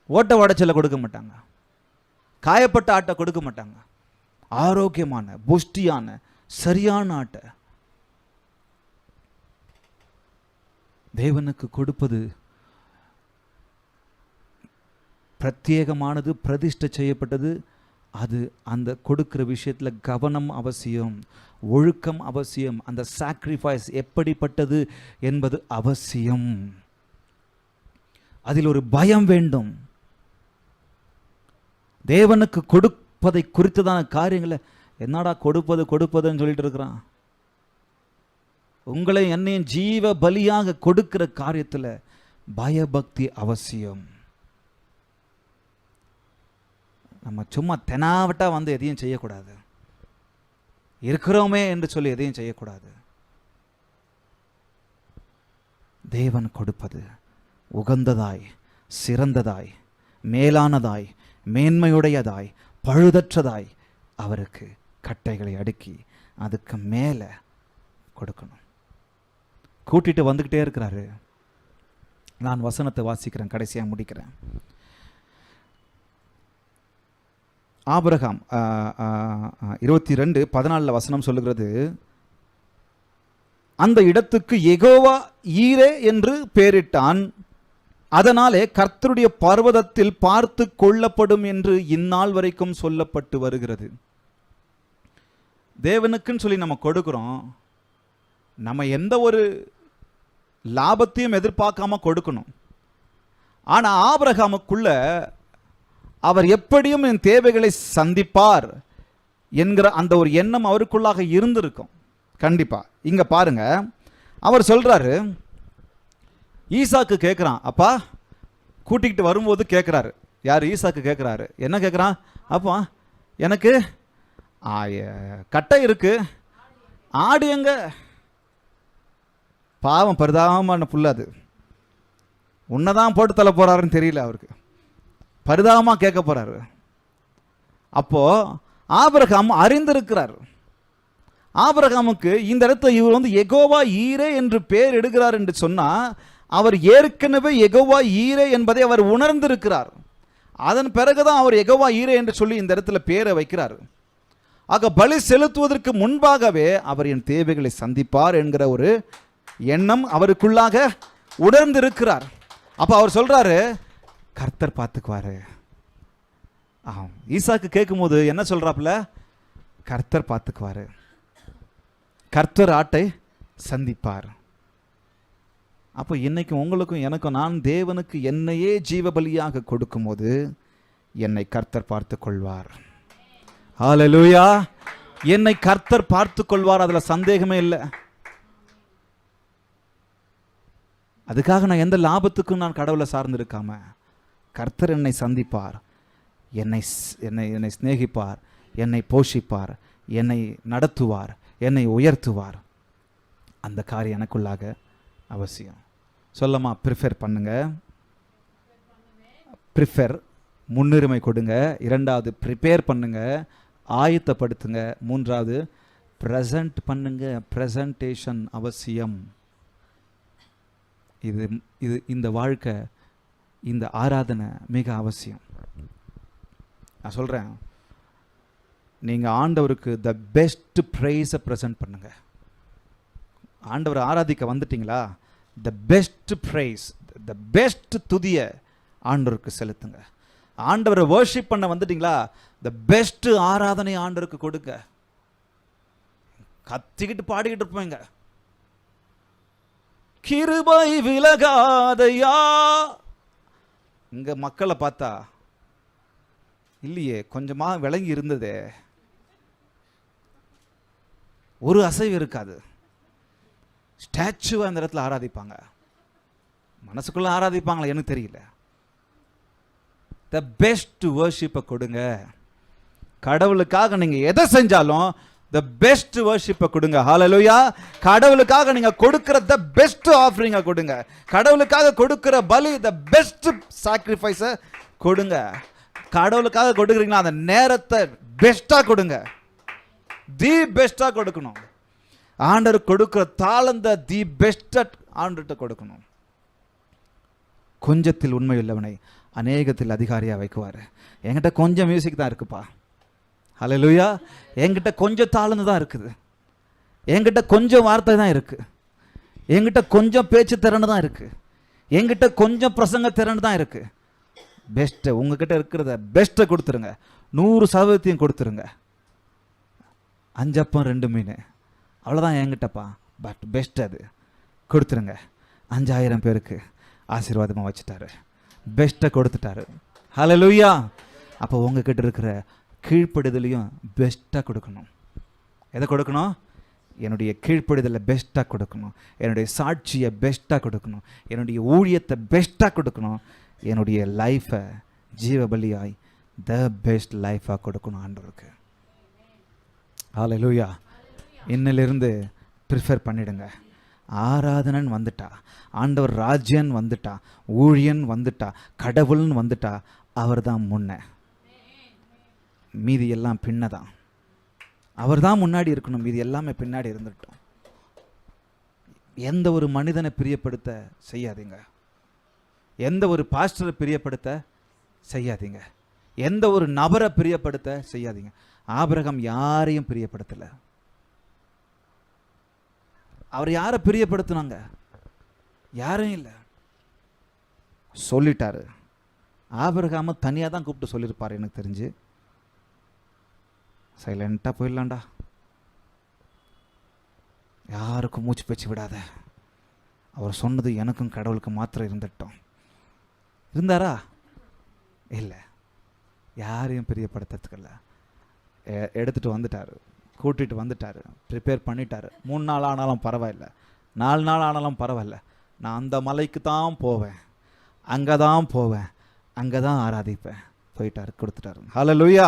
ஓட்ட உடைச்சல கொடுக்க மாட்டாங்க, காயப்பட்ட ஆட்டை கொடுக்க மாட்டாங்க. ஆரோக்கியமான புஷ்டியான சரியான ஆட்டை தேவனுக்கு கொடுப்பது பிரத்யேகமானது, பிரதிஷ்டை செய்யப்பட்டது. அது அந்த கொடுக்கிற விஷயத்தில் கவனம் அவசியம், ஒழுக்கம் அவசியம், அந்த சாக்ரிஃபைஸ் எப்படிப்பட்டது என்பது அவசியம். அதில் ஒரு பயம் வேண்டும். தேவனுக்கு கொடுப்பதை குறித்ததான காரியங்களை என்னடா கொடுப்பதுன்னு சொல்லிட்டு இருக்கிறான். உங்களை என்னையும் ஜீவ பலியாக கொடுக்கிற காரியத்தில் பயபக்தி அவசியம். நம்ம சும்மா தெனாவட்டா வந்து எதையும் செய்யக்கூடாது, இருக்கிறோமே என்று சொல்லி எதையும் செய்யக்கூடாது. தேவன் கொடுப்பது உகந்ததாய், சிறந்ததாய், மேலானதாய், மேன்மையுடையதாய், பழுதற்றதாய் அவருக்கு கட்டைகளை அடுக்கி அதுக்கு மேலே கொடுக்கணும். கூட்டிட்டு வந்துக்கிட்டே இருக்கிறாரு. நான் வசனத்தை வாசிக்கிறேன், கடைசியாக முடிக்கிறேன். ஆபிரகாம் 22:14 வசனம் சொல்லுகிறது, அந்த இடத்துக்கு யெகோவா ஈரே என்று பெயரிட்டான், அதனாலே கர்த்தருடைய பர்வதத்தில் பார்த்து கொள்ளப்படும் என்று இந்நாள் வரைக்கும் சொல்லப்பட்டு வருகிறது. தேவனுக்குன்னு சொல்லி நம்ம கொடுக்கிறோம், நம்ம எந்த ஒரு லாபத்தையும் எதிர்பார்க்காம கொடுக்கணும். ஆனா ஆபிரகாமுக்குள்ள அவர் எப்படியும் என் தேவைகளை சந்திப்பார் என்கிற அந்த ஒரு எண்ணம் அவருக்குள்ளாக இருந்திருக்கும் கண்டிப்பா. இங்க பாருங்க, அவர் சொல்றாரு, ஈசாக்கு கேட்குறான், அப்பா கூட்டிக்கிட்டு வரும்போது கேட்குறாரு. யார்? ஈசாக்கு கேட்குறாரு. என்ன கேட்குறான்? அப்பா எனக்கு கட்டை இருக்கு, ஆடு எங்க? பாவம் பரிதாபமான புள்ள, அது உன்னதான் போட்டு தள்ள போறாருன்னு தெரியல அவருக்கு, பரிதாபமாக கேட்க போறாரு. அப்போ ஆபிரகாம் அறிந்திருக்கிறார். ஆபிரகாமுக்கு இந்த இடத்துல இவர் வந்து யெகோவா ஈரே என்று பெயர் எடுக்கிறார் என்று சொன்னா, அவர் ஏற்கனவே யெகோவா ஈரே என்பதை அவர் உணர்ந்திருக்கிறார். அதன் பிறகுதான் அவர் யெகோவா ஈரே என்று சொல்லி இந்த இடத்துல பேரை வைக்கிறார். ஆக பலி செலுத்துவதற்கு முன்பாகவே அவர் என் தேவைகளை சந்திப்பார் என்கிற ஒரு எண்ணம் அவருக்குள்ளாக உணர்ந்திருக்கிறார். அப்ப அவர் சொல்றாரு, கர்த்தர் பார்த்துக்குவாரு. ஈசாக்கு கேட்கும் போது என்ன சொல்றாப்புல? கர்த்தர் பார்த்துக்குவாரு, கர்த்தர் ஆட்டை சந்திப்பார். அப்போ இன்னைக்கு உங்களுக்கும் எனக்கும், நான் தேவனுக்கு என்னையே ஜீவ பலியாக கொடுக்கும் போது என்னை கர்த்தர் பார்த்து கொள்வார். ஹல்லேலூயா! என்னை கர்த்தர் பார்த்து கொள்வார், அதுல சந்தேகமே இல்லை. அதுக்காக நான் எந்த லாபத்துக்கும் நான் கடவுளை சார்ந்து இருக்காம, கர்த்தர் என்னை சந்திப்பார், என்னை என்னை சிநேகிப்பார், என்னை போஷிப்பார், என்னை நடத்துவார், என்னை உயர்த்துவார். அந்த காரியம் எனக்குள்ளாக அவசியம். சொல்லமா? ப்ரிஃபர் பண்ணுங்க. ப்ரிஃபர் முன்னுரிமை கொடுங்க. இரண்டாவது ப்ரிப்பேர் பண்ணுங்க, ஆயத்தப்படுத்துங்க. மூன்றாவது ப்ரெசன்ட் பண்ணுங்க. ப்ரெசன்டேஷன் அவசியம். இது இது இந்த வாழ்க்கை, இந்த ஆராதனை மிக அவசியம். நான் சொல்கிறேன், நீங்கள் ஆண்டவருக்கு த பெஸ்ட் ப்ரைஸை ப்ரெசென்ட் பண்ணுங்க. ஆண்டவரை ஆராதிக்க வந்துட்டீங்களா, the best praise, the best துதியை ஆண்டவருக்கு செலுத்துங்க. ஆண்டவரை வர்ஷிப் பண்ண வந்துட்டீங்களா, த பெஸ்ட் ஆராதனை ஆண்டவருக்கு கொடுங்க. கத்திக்கிட்டு பாடிக்கிட்டு இருப்பீங்க, கிருபை விலகாதையா. இங்க மக்களை பார்த்தா இல்லையே, கொஞ்சமா விளங்கி இருந்ததே, ஒரு அசைவு இருக்காது. ஸ்டாச்சுவா அந்த இடத்துல ஆராதிப்பாங்க, மனசுக்குள்ள ஆராதிப்பாங்களா எனக்கு தெரியல. த பெஸ்ட் வர்ஷிப்பை கொடுங்க. கடவுளுக்காக நீங்க எதை செஞ்சாலும் த பெஸ்ட் வர்ஷிப்பை கொடுங்க. ஹல்லேலூயா. கடவுளுக்காக நீங்க கொடுக்கிற த பெஸ்ட் ஆஃபரிங்கை கொடுங்க. கடவுளுக்காக கொடுக்கிற பலி, த பெஸ்ட் சாக்ரிஃபைஸை கொடுங்க. கடவுளுக்காக கொடுக்குறீங்களா, அந்த நேரத்தை பெஸ்டா கொடுங்க, தி பெஸ்டா கொடுக்கணும். ஆண்டவர் கொடுக்கிற தாளந்த தி பெஸ்ட் ஆண்டர்கிட்ட கொடுக்கணும். கொஞ்சத்தில் உண்மை உள்ளவனை அநேகத்தில் அதிகாரியாக வைக்குவார். என்கிட்ட கொஞ்சம் மியூசிக் தான் இருக்குப்பா, ஹல்லேலூயா. என்கிட்ட கொஞ்சம் தாளந்து தான் இருக்குது, என்கிட்ட கொஞ்சம் வார்த்தை தான் இருக்குது, என்கிட்ட கொஞ்சம் பேச்சு திறன் தான் இருக்குது, என்கிட்ட கொஞ்சம் பிரசங்க திறன் தான் இருக்குது. பெஸ்ட்டை உங்ககிட்ட இருக்கிறத பெஸ்ட்டை கொடுத்துருங்க, 100% கொடுத்துருங்க. 5 அப்பம் 2 மீன் அவ்வளோதான் என்கிட்டப்பா, பட் பெஸ்ட் அது கொடுத்துருங்க. 5000 பேருக்கு ஆசீர்வாதமாக வச்சுட்டாரு, பெஸ்ட்டை கொடுத்துட்டாரு. ஹல்லேலூயா. அப்போ உங்ககிட்ட இருக்கிற கீழ்ப்படுதலையும் பெஸ்ட்டாக கொடுக்கணும். எதை கொடுக்கணும்? என்னுடைய கீழ்ப்படுதலை பெஸ்ட்டாக கொடுக்கணும், என்னுடைய சாட்சியை பெஸ்ட்டாக கொடுக்கணும், என்னுடைய ஊழியத்தை பெஸ்ட்டாக கொடுக்கணும், என்னுடைய லைஃப்பை ஜீவபலியாய் த பெஸ்ட் லைஃபாக கொடுக்கணும் ஆண்டவருக்கு. ஹல்லேலூயா. இன்னிலிருந்து ப்ரிஃபர் பண்ணிடுங்க. ஆராதனன் வந்துட்டா, ஆண்டவர் ராஜ்யன் வந்துட்டா, ஊழியன் வந்துட்டா, கடவுள்னு வந்துட்டா, அவர் தான் முன்ன, மீதி எல்லாம் பின்னதான். அவர் தான் முன்னாடி இருக்கணும், மீதி எல்லாமே பின்னாடி இருந்துட்டோம். எந்த ஒரு மனிதனை பிரியப்படுத்த செய்யாதீங்க, எந்த ஒரு பாஸ்டரை பிரியப்படுத்த செய்யாதீங்க, எந்த ஒரு நபரை பிரியப்படுத்த செய்யாதீங்க. ஆபிரகாம் யாரையும் பிரியப்படுத்தலை. அவர் யாரை பிரியப்படுத்தினாங்க? யாரையும் இல்லை, சொல்லிட்டாரு. ஆபிரகாம தனியாக தான் கூப்பிட்டு சொல்லியிருப்பார் எனக்கு தெரிஞ்சு. சைலண்டாக போயிடலாண்டா, யாருக்கும் மூச்சு பேச்சு விடாத, அவர் சொன்னது எனக்கும் கடவுளுக்கு மாத்திரம் இருந்துட்டோம். இருந்தாரா? இல்லை, யாரையும் பிரியப்படுத்துறதுக்கில்ல. எடுத்துகிட்டு வந்துட்டார், கூட்டிகிட்டு வந்துட்டார், ப்ரிப்பேர் பண்ணிட்டார். 3 நாள் ஆனாலும் பரவாயில்ல, 4 நாள் ஆனாலும் பரவாயில்ல, நான் அந்த மலைக்கு தான் போவேன், அங்கே தான் போவேன், அங்கே தான் ஆராதிப்பேன். போயிட்டார், கொடுத்துட்டாரு. ஹல்லேலூயா.